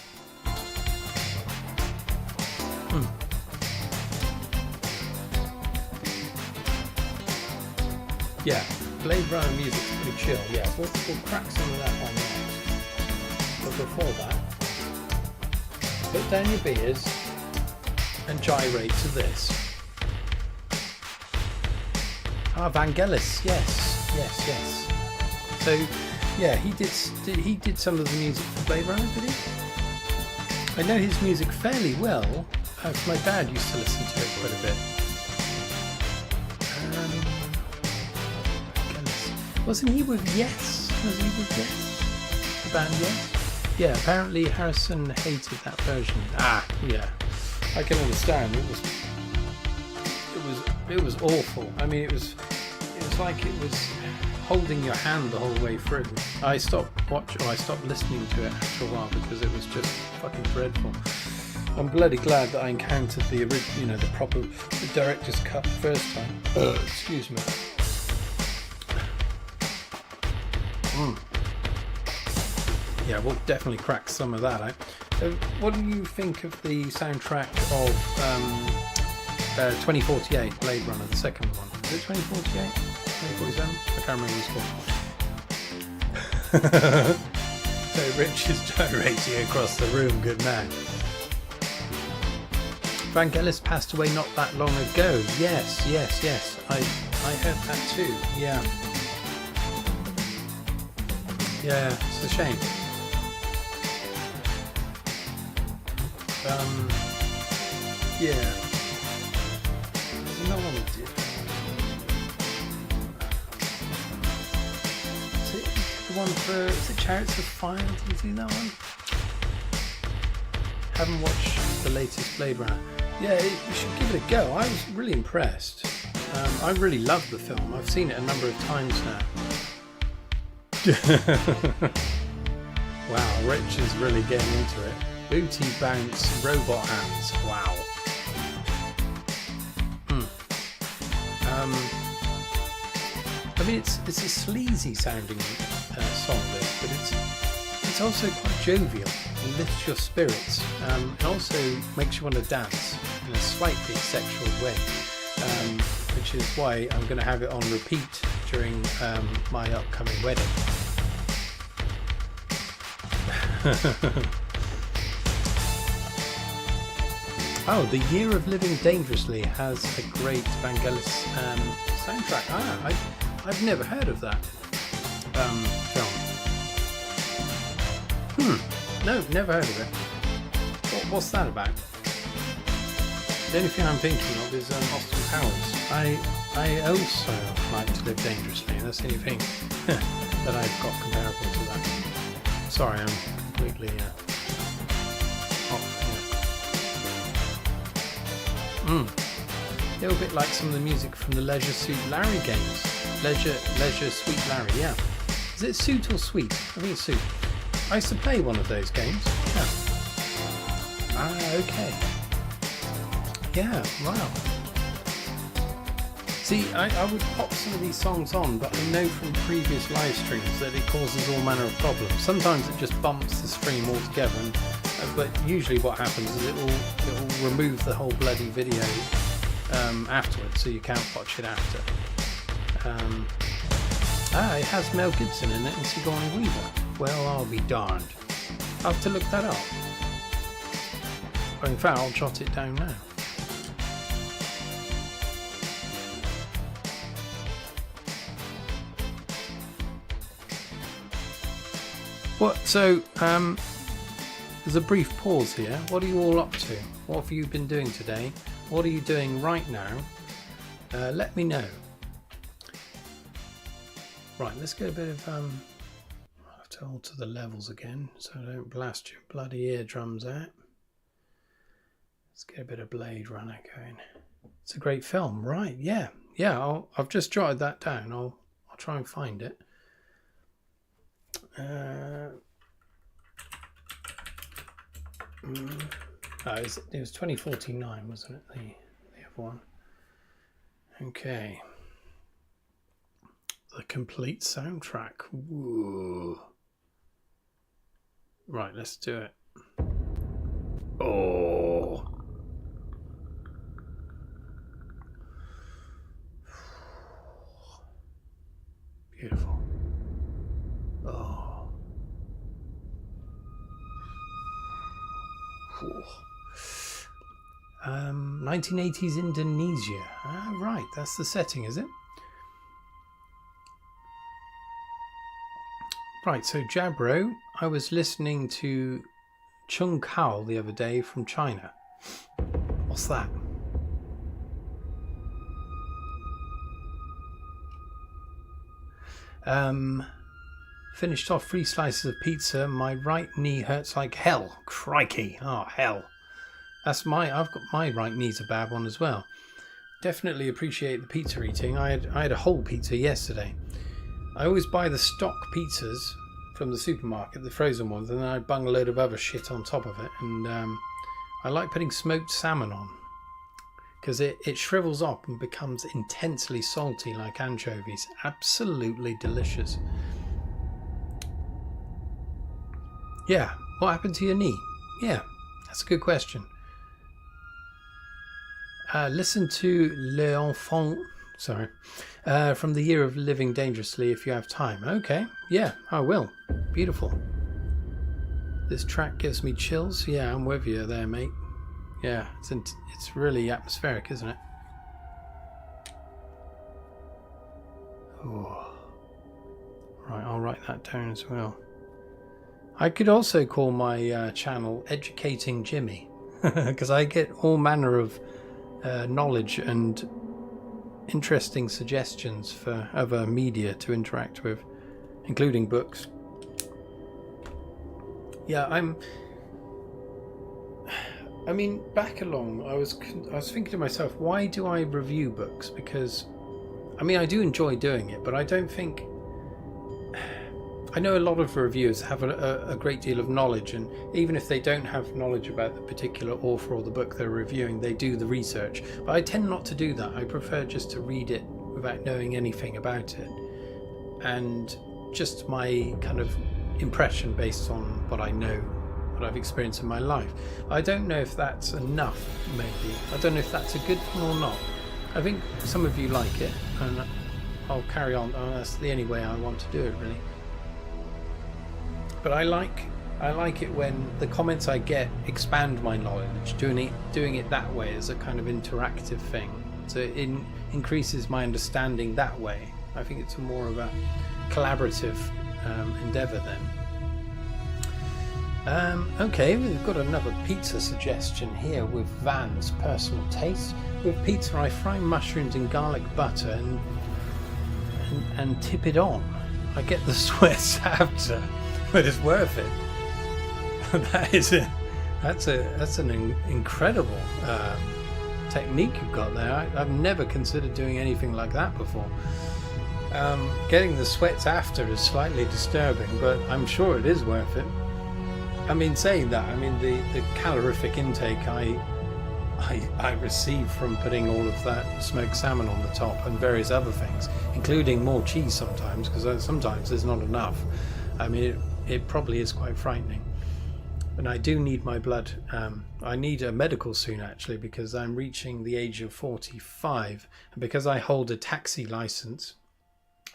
Yeah, Blade Runner music's pretty chill. Yeah, we'll crack some of that on next. But before that, put down your beers and gyrate to this. Vangelis, yes. So, yeah, he did some of the music for Blade Runner, did he? I know his music fairly well. My dad used to listen to it quite a bit. Wasn't he with Yes? Was he with Yes? The band Yes? Yeah, apparently Harrison hated that version. Yeah. I can understand. It was awful. I mean, it was like it was holding your hand the whole way through. I stopped listening to it after a while because it was just fucking dreadful. I'm bloody glad that I encountered the original, the director's cut the first time. Excuse me. Yeah, we'll definitely crack some of that out. What do you think of the soundtrack of 2048, Blade Runner, the second one? Is it 2048? 2047? I can't remember what it's called. So Rich is gyrating across the room, good man. Vangelis passed away not that long ago. Yes. I heard that too, yeah. Yeah, it's a shame. Yeah. There's another one that did. Is it the one for, Chariots of Fire? Did you see that one? Haven't watched the latest Blade Runner. Yeah, you should give it a go. I was really impressed. I really loved the film. I've seen it a number of times now. Wow, Rich is really getting into it. Booty bounce, robot hands. Wow. I mean, it's a sleazy sounding song, this, but it's also quite jovial. It lifts your spirits, and also makes you want to dance in a slightly sexual way, which is why I'm going to have it on repeat during my upcoming wedding. Oh, The Year of Living Dangerously has a great Vangelis soundtrack. I've never heard of that film. No, never heard of it. What's that about? The only thing I'm thinking of is Austin Powers. I also like to live dangerously. That's the only thing that I've got comparable to that. Sorry, I'm completely off. A little bit like some of the music from the Leisure Suit Larry games. Leisure Suite Larry, yeah. Is it Suit or Sweet? I think it's Suit. I used to play one of those games. Yeah. Ah, okay. Yeah, wow. See, I would pop some of these songs on, but I know from previous live streams that it causes all manner of problems. Sometimes it just bumps the stream altogether, but usually what happens is it will remove the whole bloody video afterwards, so you can't watch it after. It has Mel Gibson in it and Sigourney Weaver. Well, I'll be darned. I'll have to look that up. In fact, I'll jot it down now. What? So, there's a brief pause here. What are you all up to? What have you been doing today? What are you doing right now? Let me know. Right, let's get a bit of I'll have to alter the levels again so I don't blast your bloody eardrums out. Let's get a bit of Blade Runner going. It's a great film, right? Yeah. I've just jotted that down. I'll try and find it. It was 2049, wasn't it? The other one. Okay. The complete soundtrack. Whoa. Right, let's do it. Oh. Beautiful. Oh. 1980s Indonesia. Ah, right, that's the setting, is it? Right, so Jabro, I was listening to Chung Kao the other day from China. What's that? Finished off 3 slices of pizza. My right knee hurts like hell. Crikey. Oh, hell. I've got my right knee's a bad one as well. Definitely appreciate the pizza eating. I had a whole pizza yesterday. I always buy the stock pizzas from the supermarket, the frozen ones, and then I bung a load of other shit on top of it. And I like putting smoked salmon on because it shrivels up and becomes intensely salty like anchovies. Absolutely delicious. Yeah, what happened to your knee? Yeah, that's a good question. Listen to L'Enfant, from the Year of Living Dangerously if you have time. Okay, yeah, I will. Beautiful. This track gives me chills. Yeah, I'm with you there, mate. Yeah, it's really atmospheric, isn't it? Oh. Right, I'll write that down as well. I could also call my channel Educating Jimmy because I get all manner of knowledge and interesting suggestions for other media to interact with, including books. Yeah, I mean, back along, I was thinking to myself, why do I review books? Because, I mean, I do enjoy doing it, but I don't think... I know a lot of reviewers have a great deal of knowledge, and even if they don't have knowledge about the particular author or the book they're reviewing, they do the research. But I tend not to do that. I prefer just to read it without knowing anything about it, and just my kind of impression based on what I know, what I've experienced in my life. I don't know if that's enough, maybe. I don't know if that's a good thing or not. I think some of you like it, and I'll carry on. That's the only way I want to do it, really. But I like it when the comments I get expand my knowledge, doing it that way as a kind of interactive thing. So it increases my understanding that way. I think it's more of a collaborative endeavour then. Okay, we've got another pizza suggestion here with Van's personal taste. With pizza, I fry mushrooms in garlic butter and tip it on. I get the sweats after. But it's worth it. That's an incredible technique you've got there. I've never considered doing anything like that before. Getting the sweats after is slightly disturbing, but I'm sure it is worth it. I mean, saying that, I mean the calorific intake I receive from putting all of that smoked salmon on the top and various other things, including more cheese sometimes, because sometimes there's not enough. I mean, it probably is quite frightening. And I do need my blood. I need a medical soon, actually, because I'm reaching the age of 45. And because I hold a taxi license,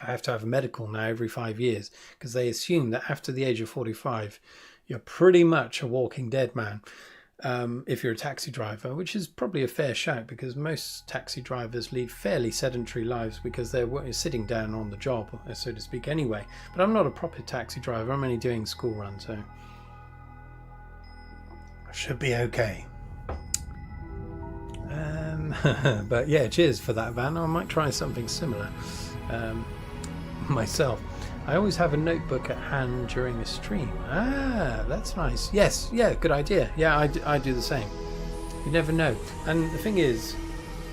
I have to have a medical now every 5 years, because they assume that after the age of 45, you're pretty much a walking dead man. If you're a taxi driver, which is probably a fair shout, because most taxi drivers lead fairly sedentary lives because they're sitting down on the job, so to speak, anyway. But I'm not a proper taxi driver. I'm only doing school runs, so I should be okay. But yeah, cheers for that, Van. I might try something similar myself. I always have a notebook at hand during a stream. Ah, that's nice. Yes, yeah, good idea. Yeah, I do the same. You never know. And the thing is,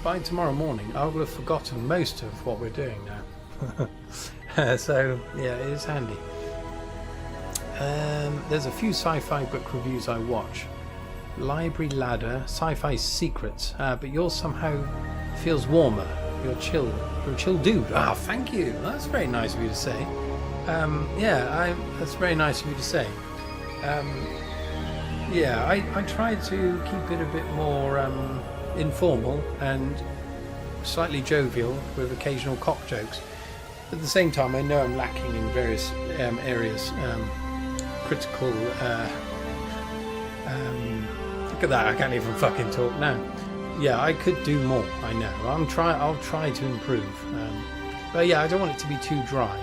by tomorrow morning, I will have forgotten most of what we're doing now. So, yeah, it is handy. There's a few sci-fi book reviews I watch. Library Ladder, Sci-Fi Secrets, but yours somehow feels warmer. You're chill. You're a chill dude. Ah, thank you. That's very nice of you to say. That's very nice of you to say. I try to keep it a bit more informal and slightly jovial with occasional cock jokes. At the same time, I know I'm lacking in various areas. Critical. Look at that! I can't even fucking talk now. Yeah, I could do more. I know. I'll try to improve. But yeah, I don't want it to be too dry.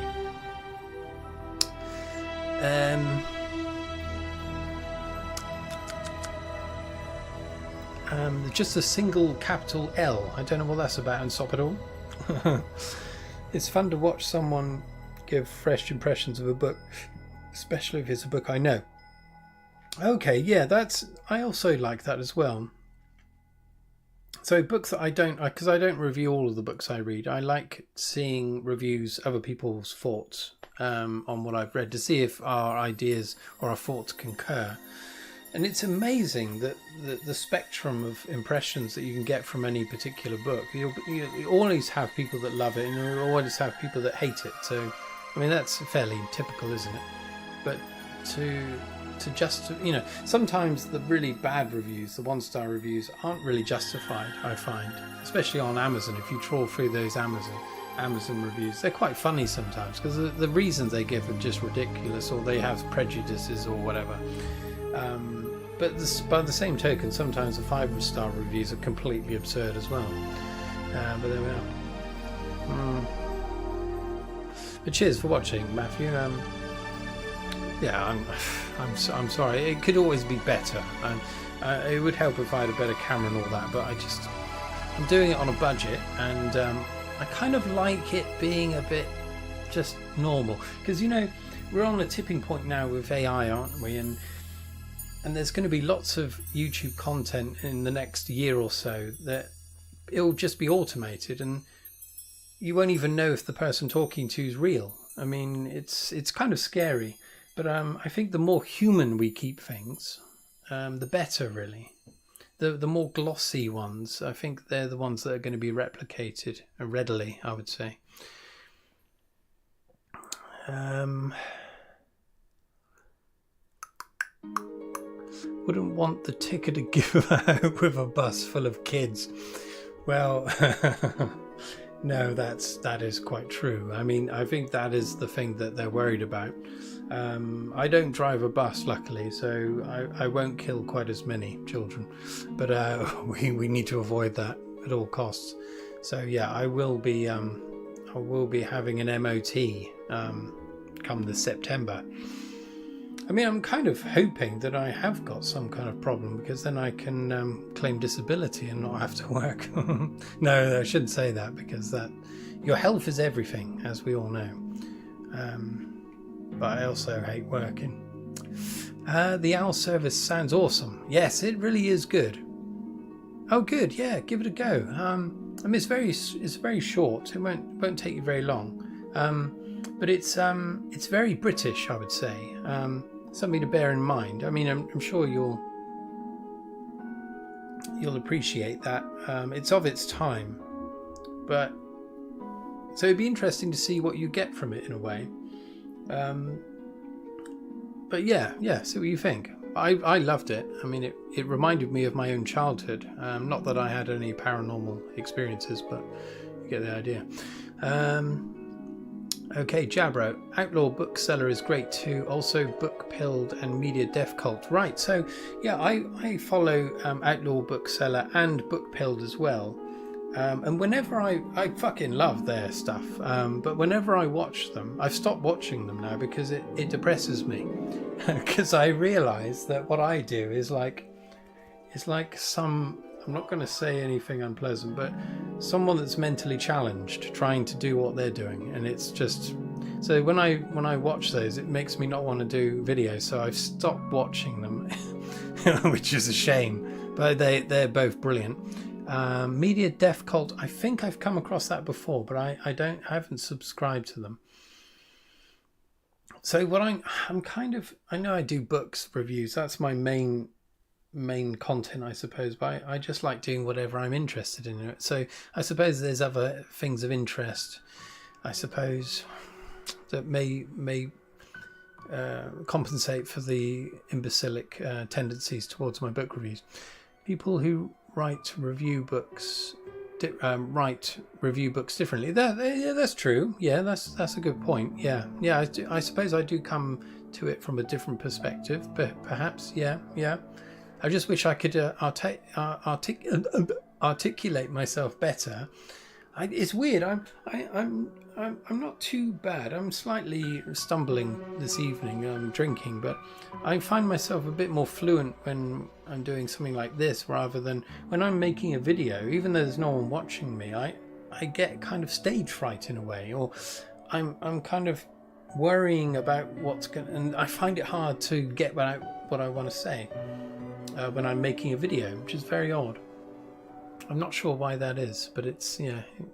Just a single capital L. I don't know what that's about, and stop it all. It's fun to watch someone give fresh impressions of a book, especially if it's a book I know. Okay, yeah, I also like that as well. So books that I don't review all of the books I read. I like seeing reviews, other people's thoughts on what I've read, to see if our ideas or our thoughts concur. And it's amazing that the spectrum of impressions that you can get from any particular book. You always have people that love it, and you always have people that hate it. So, I mean, that's fairly typical, isn't it? But sometimes the really bad reviews, the 1-star reviews, aren't really justified, I find, especially on Amazon. If you trawl through those Amazon reviews, they're quite funny sometimes, because the reasons they give are just ridiculous, or they have prejudices or whatever. But by the same token, sometimes the 5-star reviews are completely absurd as well. But there we are. But cheers for watching, Matthew. Yeah, I'm sorry. It could always be better. It would help if I had a better camera and all that, but I'm doing it on a budget, and I kind of like it being a bit just normal, because we're on a tipping point now with AI, aren't we? And there's going to be lots of YouTube content in the next year or so that it'll just be automated, and you won't even know if the person talking to you is real. I mean, it's kind of scary. But I think the more human we keep things, the better, really. The more glossy ones, I think they're the ones that are going to be replicated readily, I would say. Wouldn't want the ticket to give out with a bus full of kids. Well, no, that is quite true. I mean, I think that is the thing that they're worried about. I don't drive a bus, luckily, so I won't kill quite as many children. But we need to avoid that at all costs. So yeah, I will be having an MOT come this September. I mean, I'm kind of hoping that I have got some kind of problem, because then I can claim disability and not have to work. No, I shouldn't say that, because your health is everything, as we all know. But I also hate working. The OWL service sounds awesome. Yes, it really is good. Oh, good. Yeah, give it a go. I mean, it's very short. It won't take you very long. But it's very British, I would say. Something to bear in mind. I mean, I'm sure you'll appreciate that. It's of its time, but so it'd be interesting to see what you get from it in a way. But yeah, see what you think. I loved it. I mean, it reminded me of my own childhood. Not that I had any paranormal experiences, but you get the idea. Okay, Jabro. Outlaw Bookseller is great too. Also Bookpilled and Media Death Cult. Right, so yeah, I follow Outlaw Bookseller and Bookpilled as well. And whenever I fucking love their stuff, but whenever I watch them, I've stopped watching them now because it depresses me. Because I realise that what I do is like some, I'm not going to say anything unpleasant, but someone that's mentally challenged trying to do what they're doing, and it's just so when I watch those, it makes me not want to do videos, so I've stopped watching them, which is a shame. But they're both brilliant. Media Death Cult, I think I've come across that before, but I haven't subscribed to them. So what I'm kind of, I know I do books reviews, that's my main content, I suppose, but I just like doing whatever I'm interested in it. So I suppose there's other things of interest, I suppose, that may compensate for the imbecilic tendencies towards my book reviews. People who write review books differently. That's true. Yeah, that's a good point. Yeah. I suppose I do come to it from a different perspective, but perhaps. Yeah. I just wish I could articulate myself better. It's weird. I'm not too bad. I'm slightly stumbling this evening. I'm drinking, but I find myself a bit more fluent when I'm doing something like this rather than when I'm making a video. Even though there's no one watching me, I get kind of stage fright in a way, or I'm kind of worrying about what's going, and I find it hard to get what I want to say when I'm making a video, which is very odd. I'm not sure why that is, but it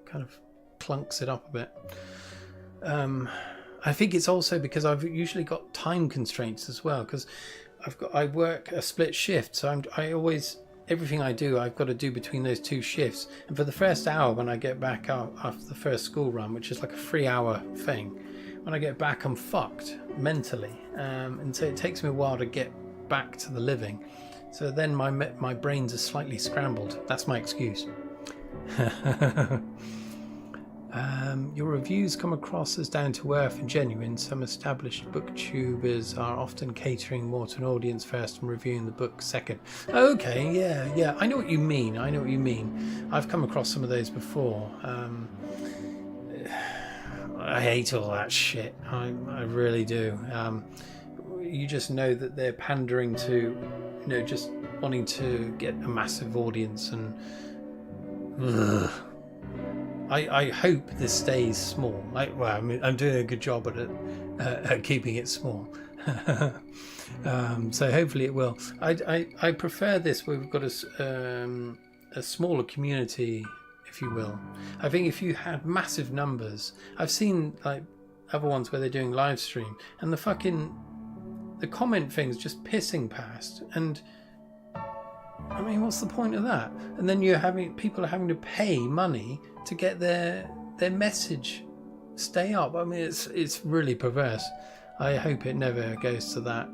kind of clunks it up a bit. I think it's also because I've usually got time constraints as well, because I work a split shift, so I always, everything I do I've got to do between those two shifts, and for the first hour when I get back out after the first school run, which is like a 3-hour thing, when I get back I'm fucked mentally, and so it takes me a while to get back to the living. So then my brains are slightly scrambled. That's my excuse. Your reviews come across as down to earth and genuine. Some established booktubers are often catering more to an audience first and reviewing the book second. Okay, yeah. I know what you mean. I've come across some of those before. I hate all that shit. I really do. You just know that they're pandering to, just wanting to get a massive audience, and I hope this stays small. I'm doing a good job at keeping it small. So hopefully it will. I prefer this where we've got a smaller community, if you will. I think if you had massive numbers, I've seen like other ones where they're doing live stream, and the comment thing's just pissing past, and I mean, what's the point of that? And then people are having to pay money to get their message stay up. I mean, it's really perverse. I hope it never goes to that.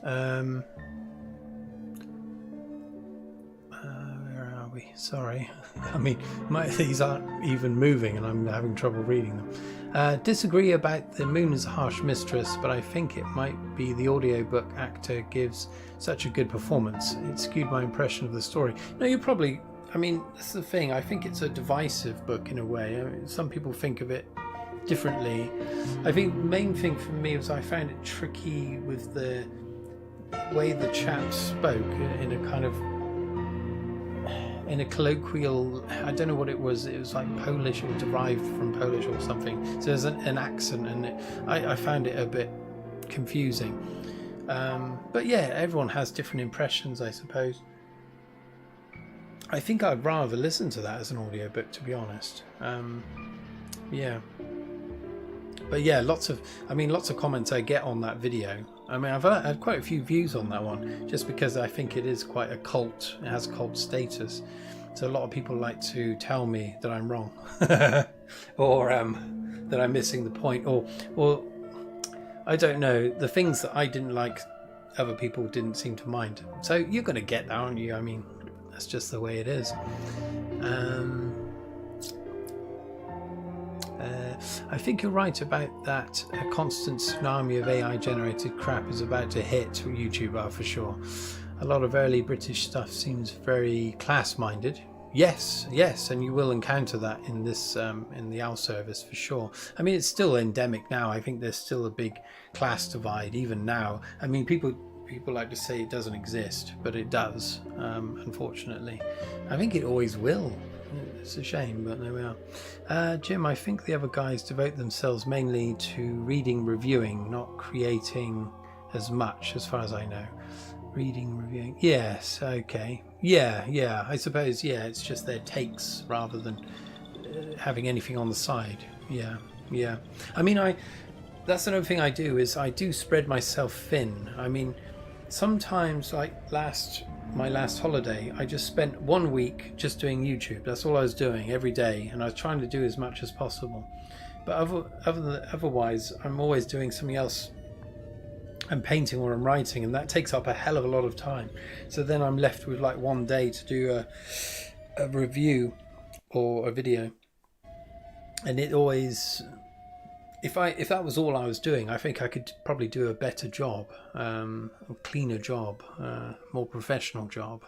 Where are we? Sorry. I mean, these aren't even moving, and I'm having trouble reading them. Disagree about The Moon is a Harsh Mistress, but I think it might be the audiobook actor gives such a good performance. It skewed my impression of the story. No, you're probably, I mean, that's the thing. I think it's a divisive book in a way. I mean, some people think of it differently. I think the main thing for me was I found it tricky with the way the chap spoke in a kind of, in a colloquial, I don't know what it was like Polish or derived from Polish or something, so there's an accent, and I found it a bit confusing, but yeah, everyone has different impressions, I suppose. I think I'd rather listen to that as an audiobook, to be honest. Yeah. But yeah, lots of comments I get on that video. I mean, I've had quite a few views on that one, just because I think it is quite a cult. It has cult status. So a lot of people like to tell me that I'm wrong, or that I'm missing the point, or I don't know, the things that I didn't like, other people didn't seem to mind. So you're going to get that, aren't you? I mean, that's just the way it is. I think you're right about that. A constant tsunami of AI generated crap is about to hit YouTube, for sure. A lot of early British stuff seems very class minded. Yes, and you will encounter that in this in the OWL service for sure. I mean, it's still endemic now. I think there's still a big class divide even now. I mean, people like to say it doesn't exist, but it does, unfortunately. I think it always will. It's a shame, but there we are. Jim, I think the other guys devote themselves mainly to reading, reviewing, not creating as much, as far as I know. Reading, reviewing. Yes, okay. Yeah, I suppose, it's just their takes rather than having anything on the side. Yeah. I mean, that's another thing I do, is I do spread myself thin. I mean, sometimes, like my last holiday, I just spent 1 week just doing YouTube. That's all I was doing every day, and I was trying to do as much as possible. But otherwise, I'm always doing something else. I'm painting or I'm writing, and that takes up a hell of a lot of time. So then I'm left with like 1 day to do a review or a video, and it always, if that was all I was doing, I think I could probably do a better job, a cleaner job, more professional job.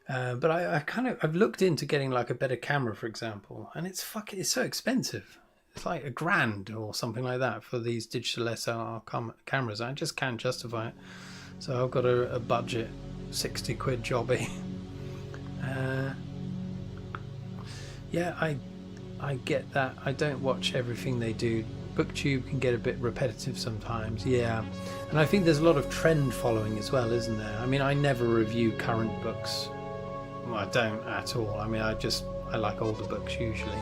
But I've looked into getting like a better camera, for example, and it's so expensive. It's like $1,000 or something like that for these digital SLR cameras. I just can't justify it. So I've got a budget 60 quid jobby. I get that. I don't watch everything they do. BookTube can get a bit repetitive sometimes. Yeah. And I think there's a lot of trend following as well, isn't there? I mean, I never review current books. Well, I don't at all. I mean, I like older books usually.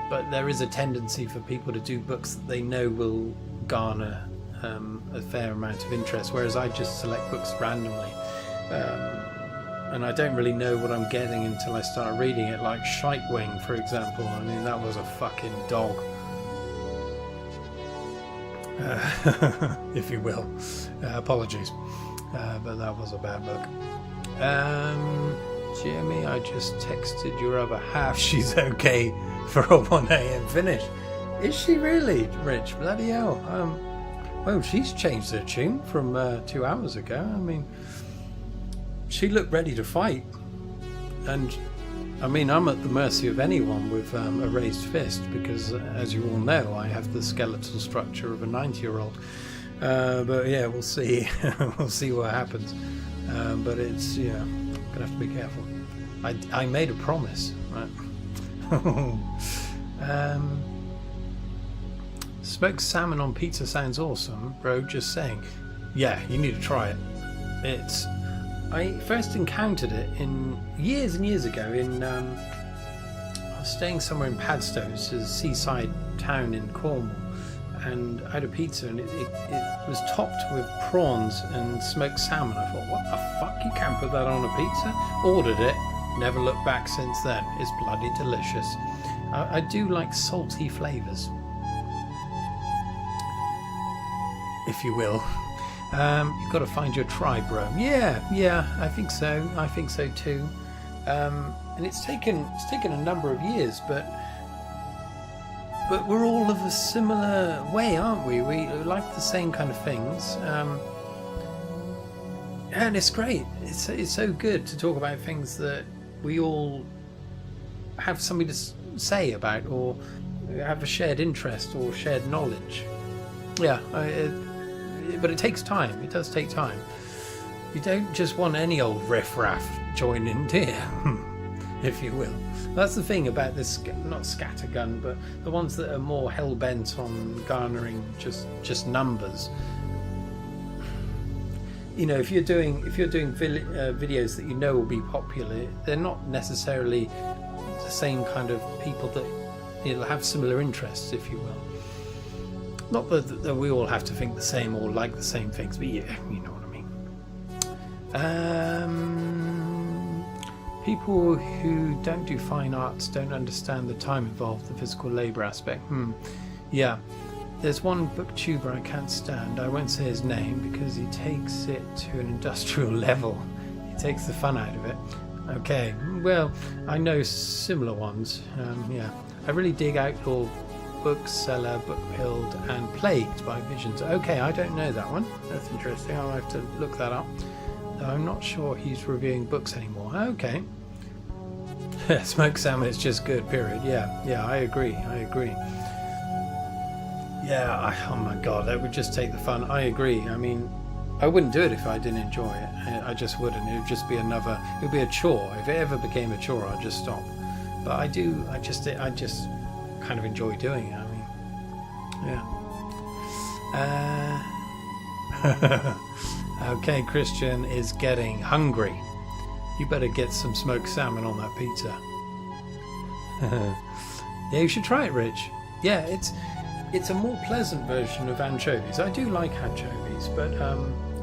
But there is a tendency for people to do books that they know will garner a fair amount of interest, whereas I just select books randomly. And I don't really know what I'm getting until I start reading it, like Shitewing, for example. I mean, that was a fucking dog. If you will. Apologies. But that was a bad book. Jimmy, I just texted your other half. She's okay for a 1 a.m. finish. Is she really, Rich? Bloody hell. Well, she's changed her tune from 2 hours ago. I mean, she looked ready to fight. And, I mean, I'm at the mercy of anyone with a raised fist because, as you all know, I have the skeletal structure of a 90-year-old. But, yeah, we'll see. We'll see what happens. But it's, going to have to be careful. I made a promise, right? Smoked salmon on pizza sounds awesome, bro. Just saying. Yeah, you need to try it. I first encountered it in years and years ago. I was staying somewhere in Padstow, which is a seaside town in Cornwall, and I had a pizza, and it was topped with prawns and smoked salmon. I thought, what the fuck? You can't put that on a pizza? Ordered it. Never looked back since then. It's bloody delicious. I do like salty flavours, if you will. You've got to find your tribe, bro. Yeah, I think so. I think so too. And it's taken a number of years, but we're all of a similar way, aren't we? We like the same kind of things. And it's great. It's so good to talk about things that we all have something to say about, or have a shared interest or shared knowledge. Yeah, but it takes time. It does take time. You don't just want any old riff-raff joining, do you? If you will. That's the thing about this, not scattergun, but the ones that are more hell-bent on garnering just numbers. You know, if you're doing videos that you know will be popular, they're not necessarily the same kind of people that have similar interests, if you will. Not that we all have to think the same or like the same things, but yeah, you know what I mean. People who don't do fine arts don't understand the time involved, the physical labour aspect. Yeah. There's one booktuber I can't stand. I won't say his name because he takes it to an industrial level. He takes the fun out of it. Okay, well, I know similar ones. Yeah, I really dig Outlaw Bookseller, Bookpilled, and Plagued by Visions. Okay, I don't know that one. That's interesting. I'll have to look that up. I'm not sure he's reviewing books anymore. Okay. Smoked salmon is just good, period. Yeah, I agree. Yeah, oh my god, that would just take the fun. I agree. I mean, I wouldn't do it if I didn't enjoy it. I just wouldn't. It would just be it would be a chore. If it ever became a chore, I'd just stop. But I just kind of enjoy doing it. I mean, yeah. Okay, Christian is getting hungry. You better get some smoked salmon on that pizza. Yeah, you should try it, Rich. Yeah, it's a more pleasant version of anchovies. I do like anchovies, but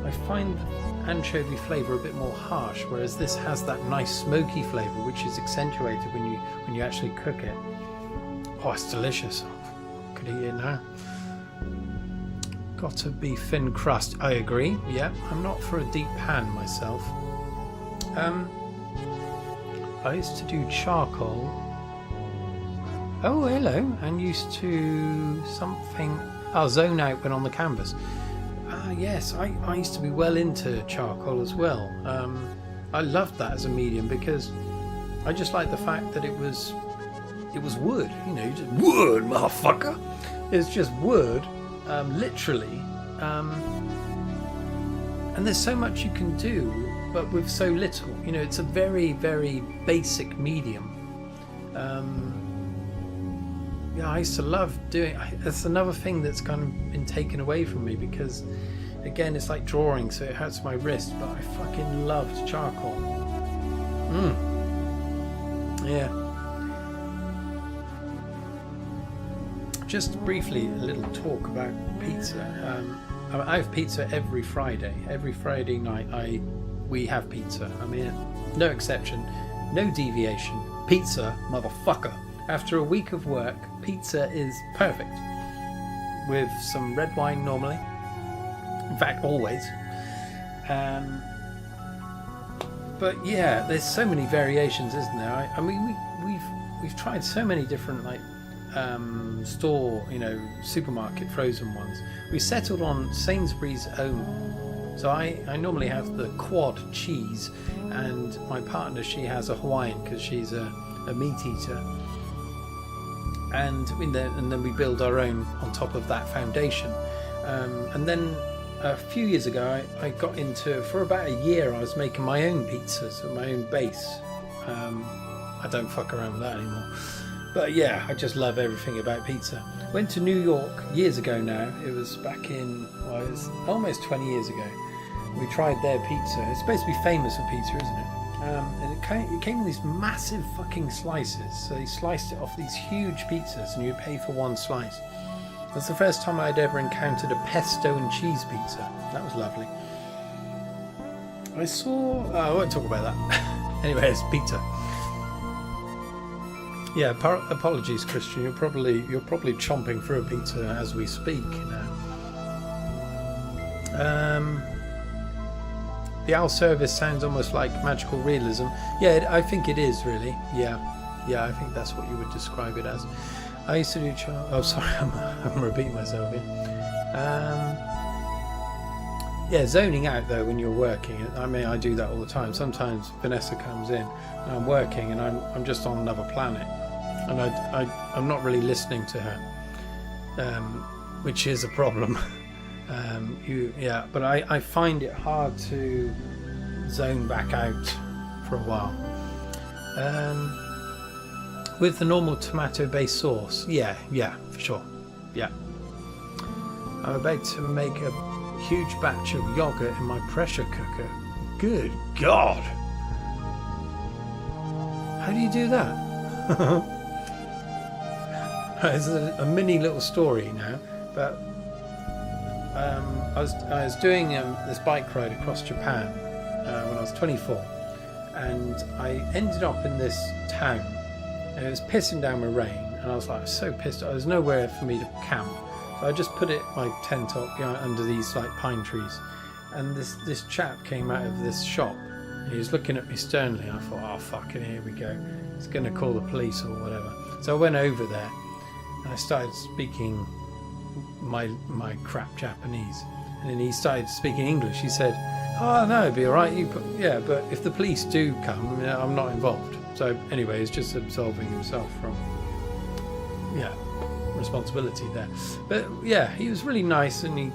I find anchovy flavour a bit more harsh, whereas this has that nice smoky flavour, which is accentuated when you actually cook it. Oh, it's delicious. I could eat it now. Got to be thin crust. I agree. Yeah, I'm not for a deep pan myself. I used to do charcoal. Oh, hello. And used to something... Oh, zone out when on the canvas. Yes, I used to be well into charcoal as well. I loved that as a medium because I just liked the fact that it was wood. You know, just wood, motherfucker. It's just wood, literally. And there's so much you can do, but with so little. You know, it's a very, very basic medium. Yeah, I used to love doing. It's another thing that's kind of been taken away from me because, again, it's like drawing, so it hurts my wrist. But I fucking loved charcoal. Yeah. Just briefly, a little talk about pizza. I have pizza every Friday. Every Friday night, we have pizza. I mean, no exception, no deviation. Pizza, motherfucker. After a week of work, pizza is perfect. With some red wine normally. In fact, always. But yeah, there's so many variations, isn't there? I mean, we've tried so many different store, supermarket frozen ones. We settled on Sainsbury's own. So I normally have the quad cheese, and my partner, she has a Hawaiian because she's a meat eater. And then we build our own on top of that foundation. And then a few years ago, I got into, for about a year, I was making my own pizzas at my own base. I don't fuck around with that anymore. But yeah, I just love everything about pizza. Went to New York years ago now. It was back in, it was almost 20 years ago. We tried their pizza. It's supposed to be famous for pizza, isn't it? And it came in these massive fucking slices. So they sliced it off these huge pizzas and you pay for one slice. That's the first time I'd ever encountered a pesto and cheese pizza. That was lovely. I won't talk about that. Anyway, it's pizza. Yeah, apologies, Christian. You're probably chomping through a pizza as we speak now. The owl service sounds almost like magical realism. Yeah, I think it is really. Yeah, I think that's what you would describe it as. I used to do. I'm repeating myself here. Yeah, zoning out though when you're working. I mean, I do that all the time. Sometimes Vanessa comes in and I'm working and I'm just on another planet, and I'm not really listening to her, which is a problem. But I find it hard to zone back out for a while. With the normal tomato-based sauce, yeah, for sure, yeah. I'm about to make a huge batch of yogurt in my pressure cooker. Good God! How do you do that? It's a mini little story now, but I was doing this bike ride across Japan when I was 24, and I ended up in this town, and it was pissing down with rain, and I was like so pissed. There was nowhere for me to camp, so I just put my tent up under these like pine trees, and this chap came out of this shop. He was looking at me sternly, and I thought, oh fucking here we go, he's going to call the police or whatever. So I went over there and I started speaking my crap Japanese, and then he started speaking English. He said, oh no, it'll be alright, but if the police do come, I'm not involved. So anyway, he's just absolving himself from responsibility there. But yeah, he was really nice, and he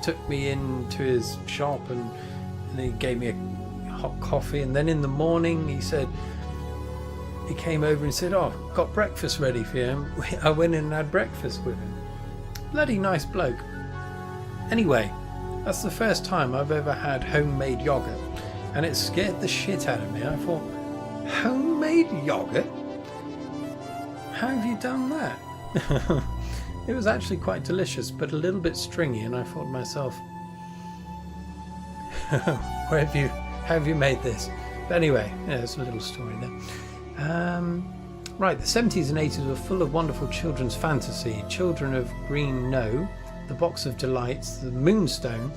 took me into his shop and he gave me a hot coffee, and then in the morning he came over and said, oh, got breakfast ready for you. I went in and had breakfast with him. Bloody nice bloke. Anyway, that's the first time I've ever had homemade yogurt, and it scared the shit out of me. I thought, homemade yogurt? How have you done that? It was actually quite delicious, but a little bit stringy, and I thought to myself, how have you made this? But anyway, there's a little story there. Right, the 70s and 80s were full of wonderful children's fantasy. Children of Green No, The Box of Delights, The Moonstone.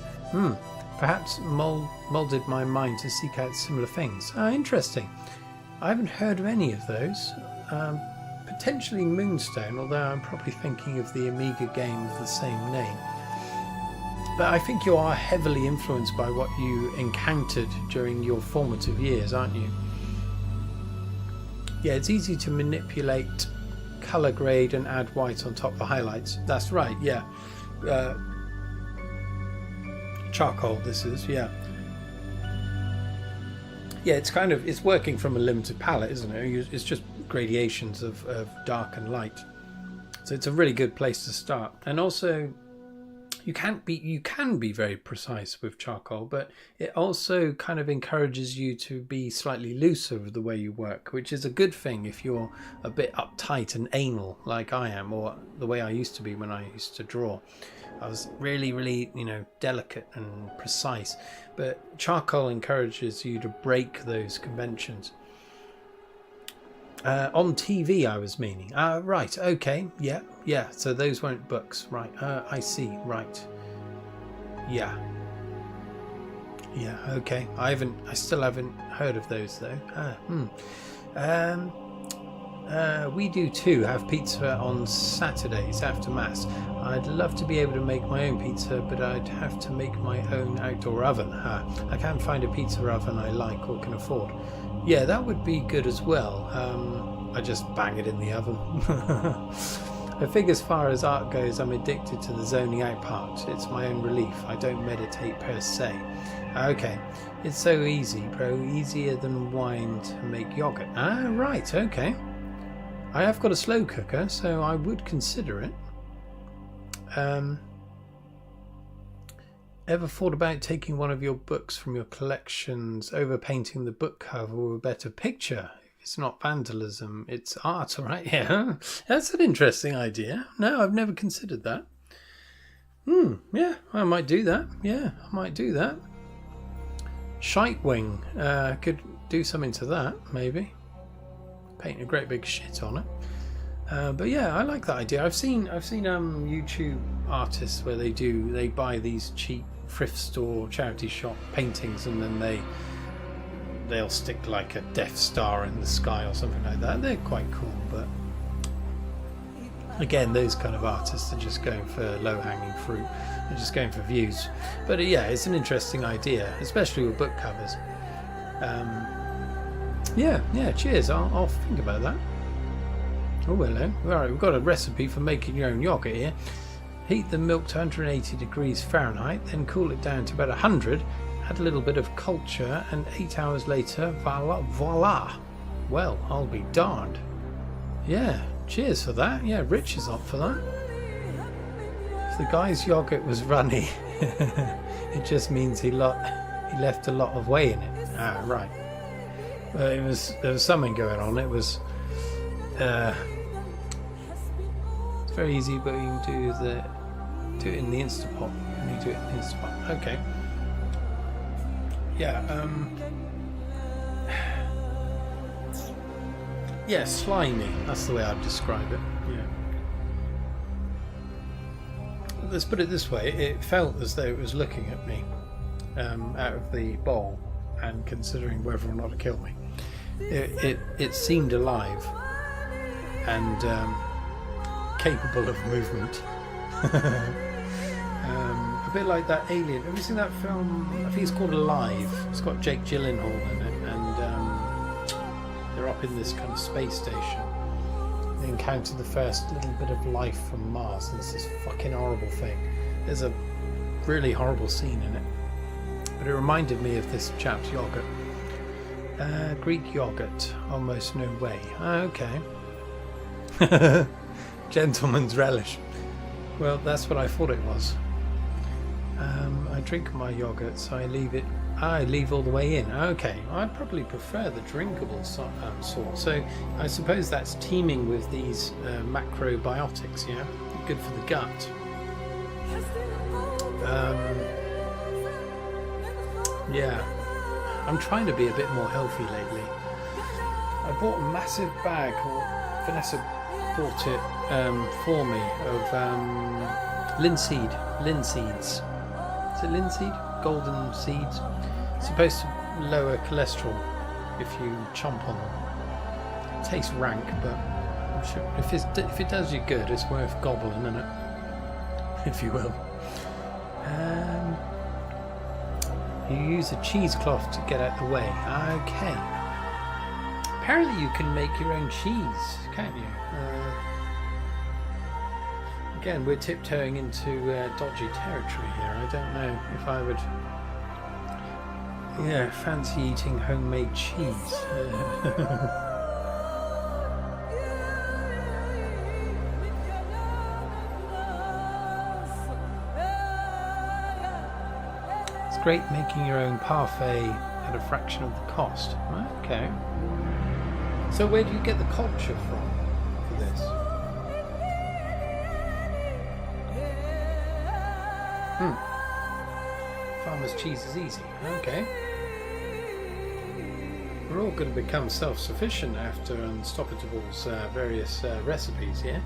Perhaps molded my mind to seek out similar things. Interesting. I haven't heard of any of those. Potentially Moonstone, although I'm probably thinking of the Amiga game of the same name. But I think you are heavily influenced by what you encountered during your formative years, aren't you? Yeah, it's easy to manipulate colour grade and add white on top of the highlights. That's right, yeah. Charcoal, this is, yeah. Yeah, it's working from a limited palette, isn't it? It's just gradations of dark and light. So it's a really good place to start. And also, you can be very precise with charcoal, but it also kind of encourages you to be slightly looser with the way you work, which is a good thing if you're a bit uptight and anal like I am, or the way I used to be when I used to draw. I was really, really, delicate and precise, but charcoal encourages you to break those conventions. On TV, I was meaning. Right, okay, yeah. So those weren't books, right? I see, right. Yeah, okay. I still haven't heard of those though. We do too have pizza on Saturdays after Mass. I'd love to be able to make my own pizza, but I'd have to make my own outdoor oven. I can't find a pizza oven I like or can afford. Yeah, that would be good as well. I just bang it in the oven. I think as far as art goes, I'm addicted to the zoning out part. It's my own relief. I don't meditate per se. Okay, it's so easy, bro. Easier than wine to make yogurt. Right, okay. I have got a slow cooker, so I would consider it. Ever thought about taking one of your books from your collections, overpainting the book cover with a better picture? It's not vandalism, it's art, all right? Yeah, that's an interesting idea. No, I've never considered that. Yeah, I might do that. Yeah, I might do that. Shitewing, could do something to that, maybe. Paint a great big shit on it. But yeah, I like that idea. I've seen YouTube artists where they buy these cheap thrift store charity shop paintings, and then they'll stick like a Death Star in the sky or something like that. They're quite cool, but again, those kind of artists are just going for low-hanging fruit. They're just going for views. But yeah, it's an interesting idea, especially with book covers. Yeah, cheers. I'll think about that. Oh, hello. Alright, we've got a recipe for making your own yogurt here. Heat the milk to 180 degrees Fahrenheit, then cool it down to about 100. Add a little bit of culture, and 8 hours later, voila. Well, I'll be darned. Yeah, cheers for that. Yeah, Rich is up for that. If the guy's yogurt was runny, it just means he left a lot of whey in it. Right. There was something going on. It was It's very easy, but you can do it in the Instapot. And you do it in the Instapot. Okay. Yeah. Yeah, slimy. That's the way I'd describe it. Yeah. Let's put it this way. It felt as though it was looking at me out of the bowl and considering whether or not to kill me. It seemed alive and capable of movement. A bit like that Alien. Have you seen that film? I think it's called Alive. It's got Jake Gyllenhaal in it, and they're up in this kind of space station. They encounter the first little bit of life from Mars, and it's this fucking horrible thing. There's a really horrible scene in it, but it reminded me of this chap's yogurt. Greek yogurt, almost no way. Okay. Gentleman's relish. Well, that's what I thought it was. I drink my yogurt, so I leave all the way in. Okay, I'd probably prefer the drinkable sort. So I suppose that's teeming with these macrobiotics, yeah? Good for the gut. Yeah. I'm trying to be a bit more healthy lately. I bought a massive bag, or Vanessa bought it for me, of linseeds. Is it linseed? Golden seeds. It's supposed to lower cholesterol if you chomp on them. It tastes rank, but I'm sure if it does you good, it's worth gobbling, isn't it? If you will. You use a cheesecloth to get out the way. Okay. Apparently you can make your own cheese, can't you? Again, we're tiptoeing into dodgy territory here. I don't know if I would fancy eating homemade cheese. It's great making your own parfait at a fraction of the cost. Okay. So where do you get the culture from for this? Farmer's cheese is easy. Okay. We're all going to become self-sufficient after Unstoppable's various recipes, yeah?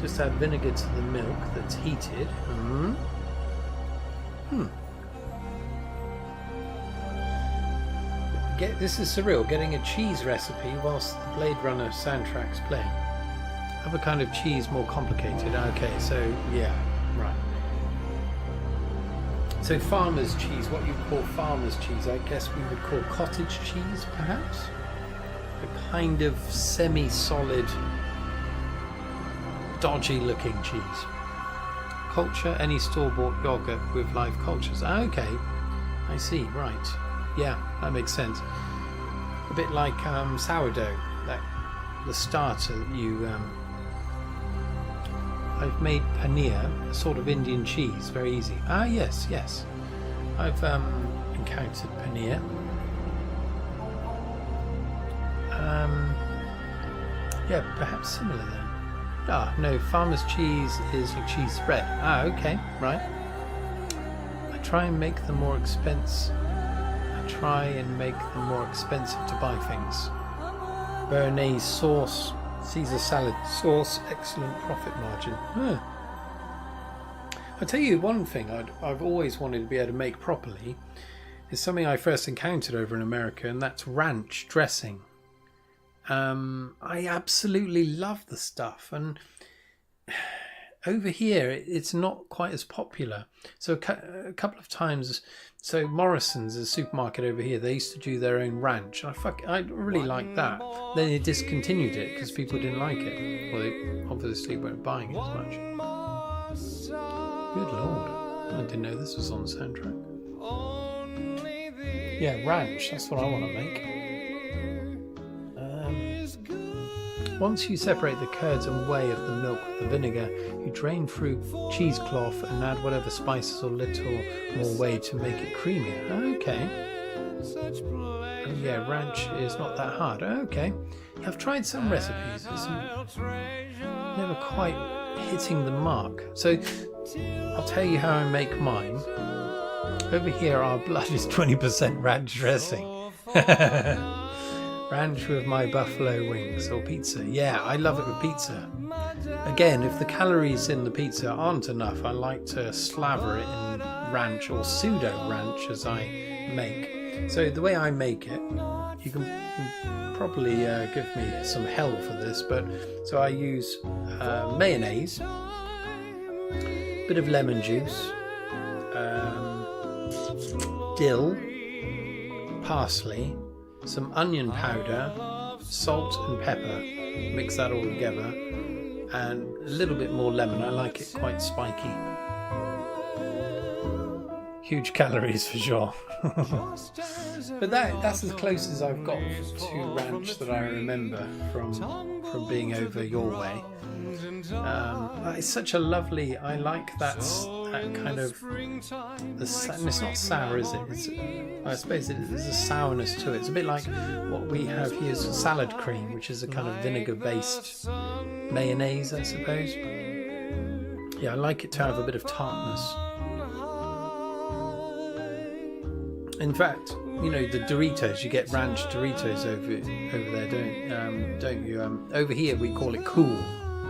Just add vinegar to the milk that's heated. This is surreal, getting a cheese recipe whilst the Blade Runner soundtrack's playing. Other kind of cheese more complicated. Okay, so yeah, right. So farmer's cheese, what you call farmer's cheese, I guess we would call cottage cheese, perhaps? A kind of semi-solid, dodgy-looking cheese. Culture, any store-bought yogurt with live cultures. Okay, I see, right. Yeah, that makes sense. A bit like sourdough, like the starter you... I've made paneer, a sort of Indian cheese, very easy. Ah, yes. I've encountered paneer. Yeah, perhaps similar then. Ah, no, farmer's cheese is a cheese spread. Ah, okay, right. I try and make them more expensive to buy things. Béarnaise sauce, Caesar salad sauce, excellent profit margin. I'll tell you one thing I've always wanted to be able to make properly is something I first encountered over in America, and that's ranch dressing. I absolutely love the stuff, and over here it's not quite as popular. So a couple of times, so Morrison's, a supermarket over here, they used to do their own ranch. I really liked that. Then they discontinued it because people didn't like it. Well, they obviously weren't buying it as much. Good lord, I didn't know this was on the soundtrack. Yeah, ranch, that's what I want to make. Once you separate the curds and whey of the milk with the vinegar, you drain through cheesecloth and add whatever spices or little more whey to make it creamier. Okay. Oh yeah, ranch is not that hard. Okay. I've tried some recipes. It's never quite hitting the mark. So I'll tell you how I make mine. Over here our blood is 20% ranch dressing. Ranch with my buffalo wings or pizza. Yeah, I love it with pizza. Again, if the calories in the pizza aren't enough, I like to slaver it in ranch or pseudo ranch as I make. So the way I make it, you can probably give me some hell for this, but so I use mayonnaise, bit of lemon juice, dill, parsley, some onion powder, salt and pepper, mix that all together, and a little bit more lemon. I like it quite spiky. Huge calories for sure. But that's as close as I've got to ranch that I remember from being over your way. It's such a lovely, I like that kind of, it's not sour, is it? I suppose there's a sourness to it. It's a bit like what we have here is salad cream, which is a kind of vinegar-based mayonnaise, I suppose. Yeah, I like it to have a bit of tartness. In fact, you know, the Doritos, you get ranch Doritos over there, don't you? Over here we call it cool.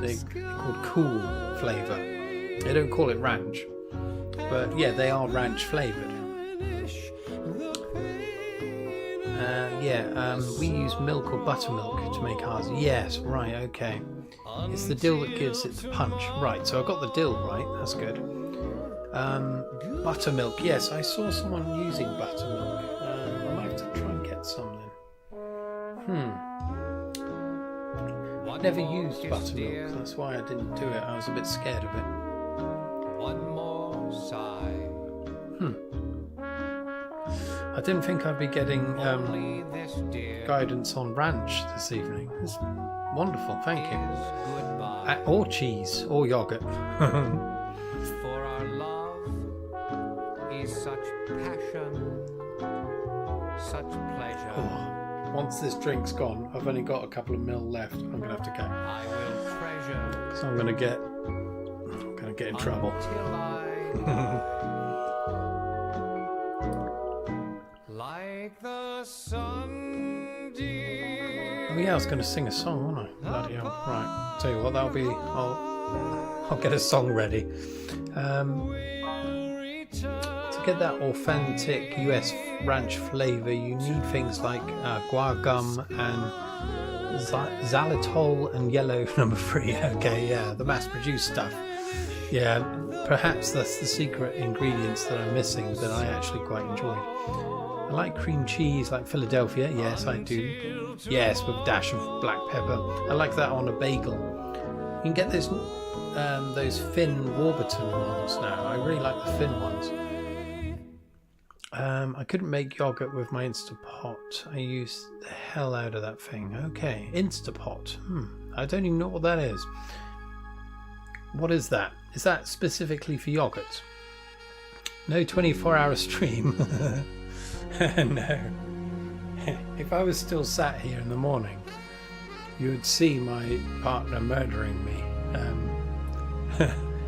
They're called cool flavour. They don't call it ranch, but yeah, they are ranch flavoured. We use milk or buttermilk to make ours. Yes, right, okay. It's the dill that gives it the punch. Right, so I got the dill right. That's good. Buttermilk. Yes, I saw someone using buttermilk. I might have to try and get some then. I've never used buttermilk. That's why I didn't do it. I was a bit scared of it. One more sigh. I didn't think I'd be getting guidance on ranch this evening. It's wonderful, thank you. Or cheese, or yogurt. For our love is such passion, such pleasure. Oh, once this drink's gone, I've only got a couple of mil left. I'm gonna have to go. I will treasure. So I'm gonna get in trouble. Like the sun, dear. Oh yeah, I was gonna sing a song, wasn't I? Bloody hell. Right. Tell you what, that'll be. I'll get a song ready. To get that authentic US ranch flavour, you need things like guar gum and xylitol and yellow number 3. Okay, yeah, the mass-produced stuff. Yeah, perhaps that's the secret ingredients that I'm missing that I actually quite enjoyed. I like cream cheese, like Philadelphia. Yes, I do. Yes, with a dash of black pepper. I like that on a bagel. You can get those Finn Warburton ones now. I really like the Finn ones. I couldn't make yogurt with my Instapot. I used the hell out of that thing. Okay, Instapot. I don't even know what that is. What is that? Is that specifically for yogurt? No 24-hour stream. No. If I was still sat here in the morning, you would see my partner murdering me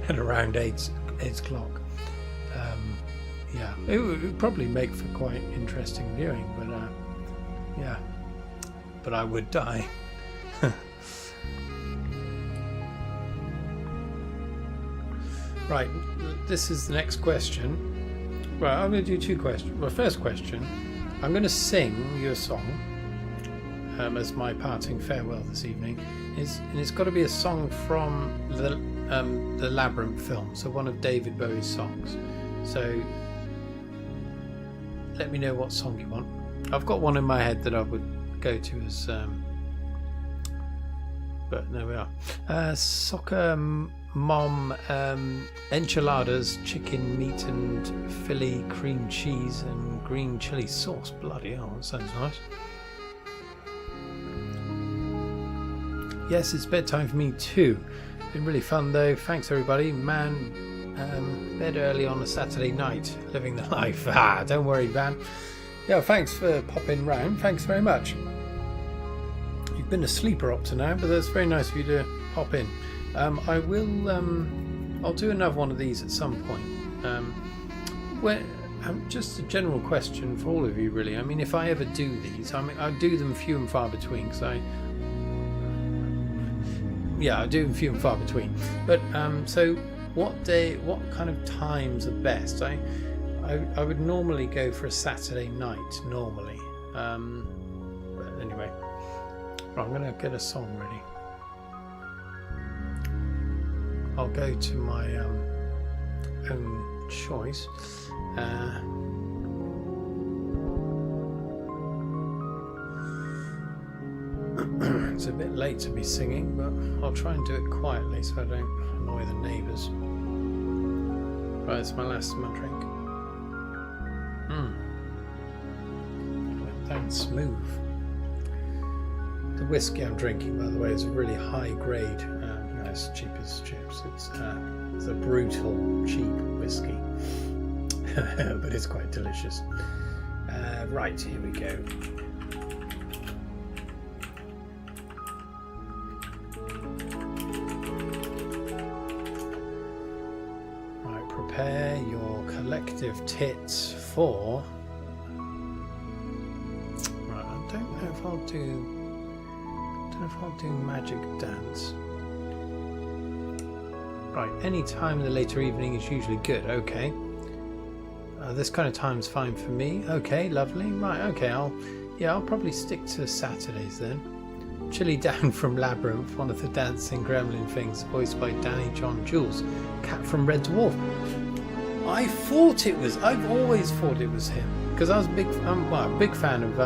at around 8 o'clock. Yeah, it would probably make for quite interesting viewing, but yeah, but I would die. Right, this is the next question. Well, I'm going to do 2 questions. Well, first question, I'm going to sing you a song as my parting farewell this evening. And it's got to be a song from the Labyrinth film, so one of David Bowie's songs. So let me know what song you want. I've got one in my head that I would go to as, but there we are. Soccer Mom, enchiladas, chicken, meat and Philly cream cheese and green chili sauce. Bloody hell, that sounds nice. Yes, it's bedtime for me too. Been really fun though. Thanks everybody. Man, bed early on a Saturday night, living the life. Don't worry, Van. Yeah, thanks for popping round. Thanks very much. You've been a sleeper up to now, but that's very nice of you to pop in. I will. I'll do another one of these at some point. Just a general question for all of you, really. I mean, if I ever do these, I do them few and far between, because I do them few and far between. But so, what kind of times are best? I would normally go for a Saturday night, normally. But anyway, I'm going to get a song ready. I'll go to my own choice. It's a bit late to be singing, but I'll try and do it quietly so I don't annoy the neighbours. Right, it's my last of my drink. Went down smooth. The whiskey I'm drinking, by the way, is a really high grade. It's cheap as chips. It's a brutal, cheap whiskey, but it's quite delicious. Right, here we go. Right, prepare your collective tits for. Right, I don't know if I'll do magic dance. Right, any time in the later evening is usually good. Okay. This kind of time is fine for me. Okay, lovely. Right, okay, I'll probably stick to Saturdays then. Chilly Down from Labyrinth, one of the dancing gremlin things, voiced by Danny John Jules, cat from Red Dwarf. I've always thought it was him, because I was a big fan of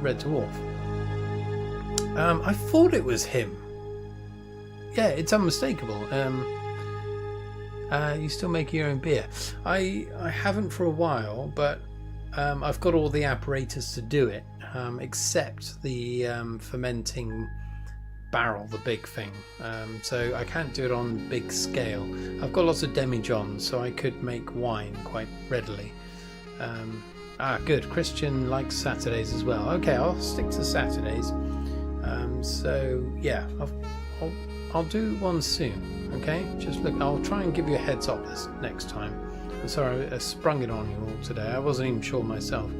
Red Dwarf. I thought it was him. Yeah, it's unmistakable. You still make your own beer? I haven't for a while, but I've got all the apparatus to do it, except the fermenting barrel, the big thing. So I can't do it on big scale. I've got lots of demijohns, so I could make wine quite readily. Good. Christian likes Saturdays as well. Okay, I'll stick to Saturdays. So yeah, I'll do one soon. Okay, just look. I'll try and give you a heads up this next time. I'm sorry, I sprung it on you all today. I wasn't even sure myself.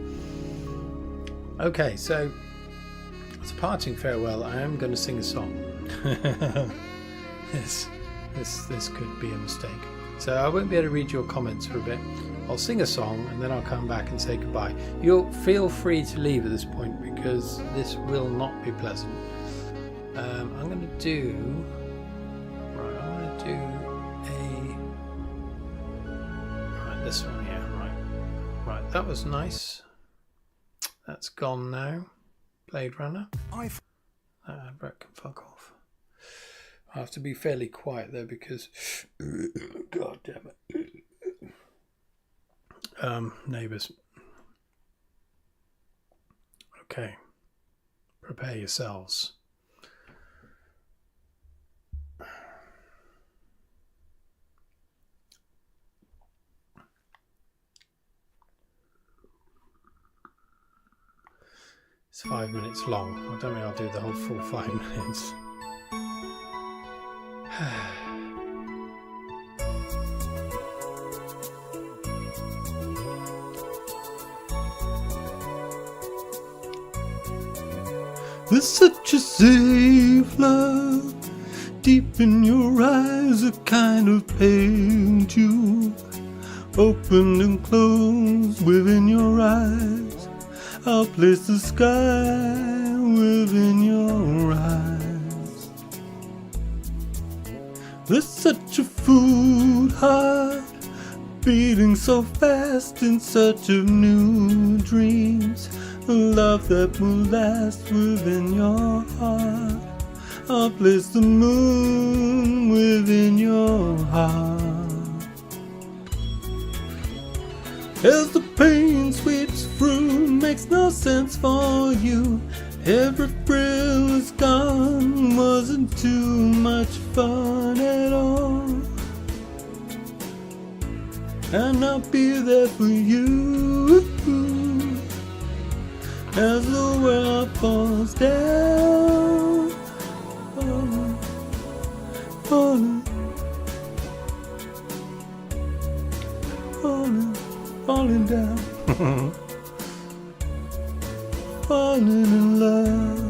Okay, so as a parting farewell, I am going to sing a song. This could be a mistake. So I won't be able to read your comments for a bit. I'll sing a song and then I'll come back and say goodbye. You'll feel free to leave at this point because this will not be pleasant. I'm going to do. This one here, right, that was nice. That's gone now. Blade Runner. Brett can fuck off. I have to be fairly quiet though because god damn it. Neighbours. Okay. Prepare yourselves. It's 5 minutes long. I don't think I'll do the whole full 5 minutes. There's such a safe love deep in your eyes, a kind of pain tube, open and closed within your eyes. I'll place the sky within your eyes. There's such a food heart beating so fast in search of new dreams, a love that will last within your heart. I'll place the moon within your heart. As the pain sweeps through, makes no sense for you. Every thrill is gone, wasn't too much fun at all. And I'll be there for you as the world falls down, falling, falling, falling, falling down, falling in love.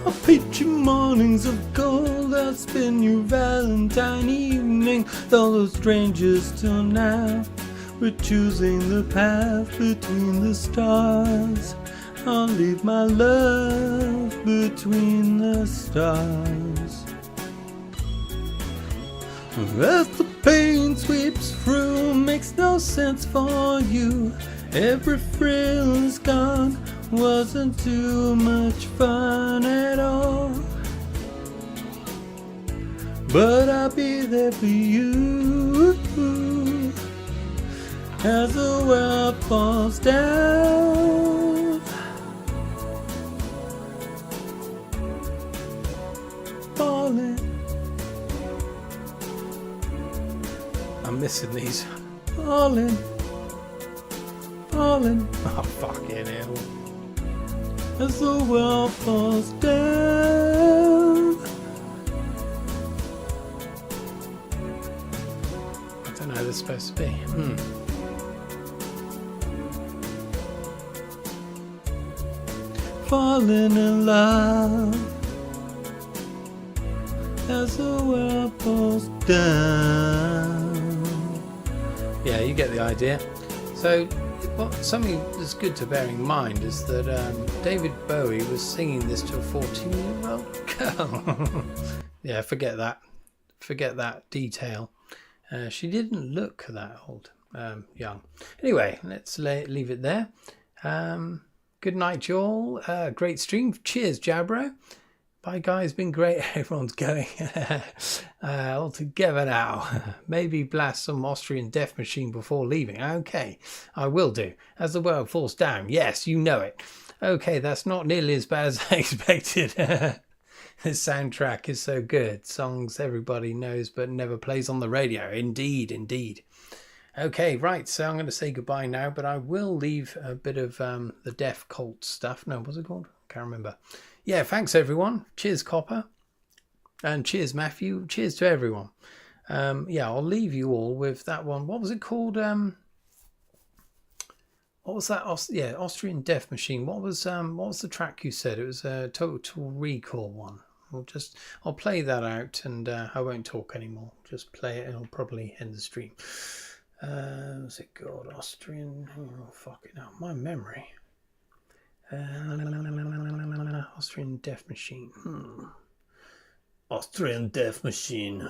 I'll paint you mornings of gold, I'll spend your Valentine evening. Though those strangers till now, we're choosing the path between the stars. I'll leave my love between the stars. As the pain sweeps through, makes no sense for you. Every thrill is gone, wasn't too much fun at all. But I'll be there for you as the world falls down, falling. I'm missing these. Falling, falling. Oh, fucking hell. As the world falls down. I don't know how this is supposed to be. Falling in love as the world falls down. Yeah, you get the idea. So, something that's good to bear in mind is that David Bowie was singing this to a 14-year-old girl. Yeah, forget that detail. She didn't look that old, young. Anyway, let's leave it there. Good night, y'all. Great stream. Cheers, Jabro. Bye, guys. Been great. Everyone's going all together now. Maybe blast some Austrian Death Machine before leaving. Okay, I will do. As the world falls down. Yes, you know it. Okay, that's not nearly as bad as I expected. This soundtrack is so good. Songs everybody knows but never plays on the radio. Indeed, indeed. Okay, right, so I'm going to say goodbye now, but I will leave a bit of the Deaf Cult stuff. No, what's it called? Can't remember. Yeah, thanks everyone. Cheers, Copper. And cheers, Matthew. Cheers to everyone. Yeah, I'll leave you all with that one. What was it called? What was that? Austrian Death Machine. What was the track you said? It was a Total Recall one. I'll play that out and I won't talk anymore. Just play it and I'll probably end the stream. What's it called? Austrian. Oh, fuck it now. My memory. Austrian Death Machine. Austrian Death Machine.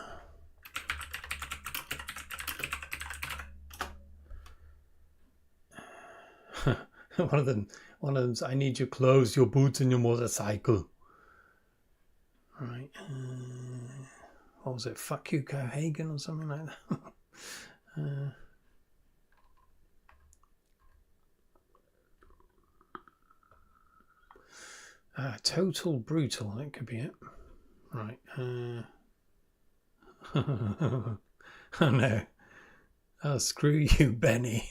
One of them's I need your clothes, your boots, and your motorcycle. Right. What was it? Fuck you, Cohagen, or something like that. Total Brutal, that could be it. Right. Oh no. Oh, screw you, Benny.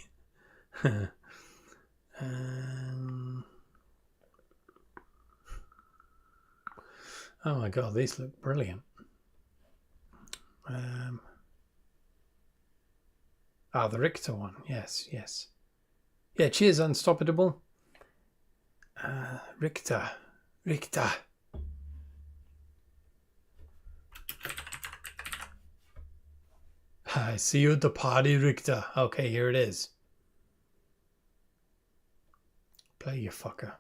Oh my god, these look brilliant. The Richter one. Yes. Yeah, cheers, Unstoppable. Richter. I see you at the party, Richter. Okay, here it is. Play, you fucker.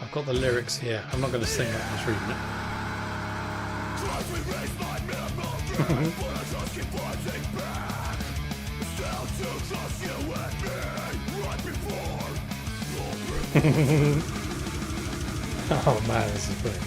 I've got the lyrics here. I'm not going to sing it, I'm just reading it. Oh man, this is brilliant.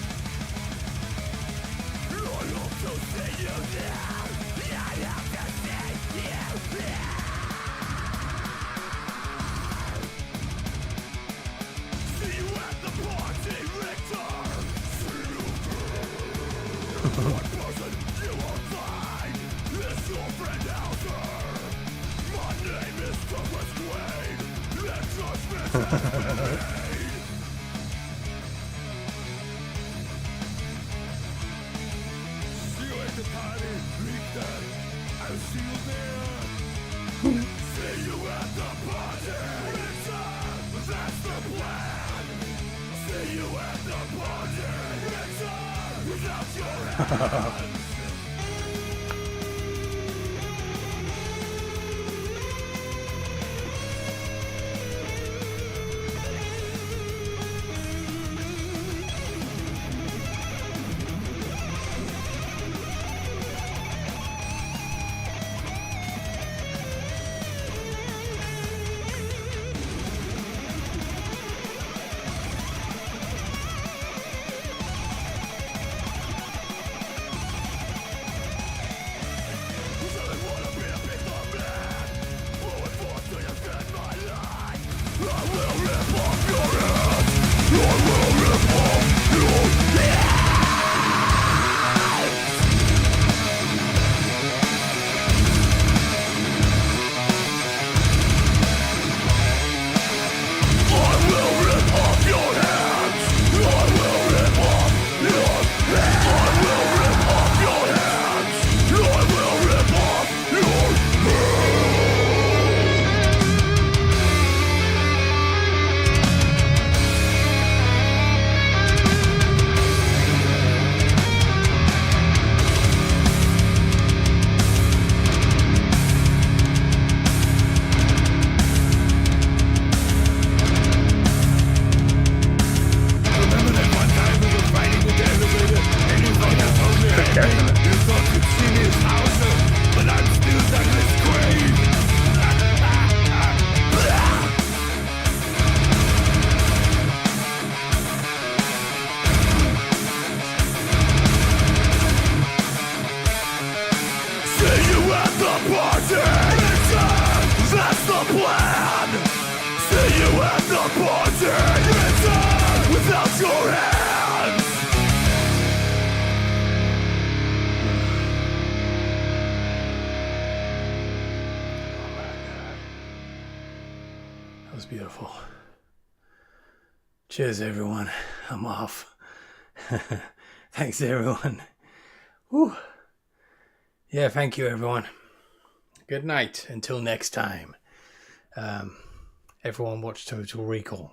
That was beautiful. Cheers, everyone. I'm off. Thanks, everyone. Whew. Yeah, thank you, everyone. Good night. Until next time. Everyone watch Total Recall.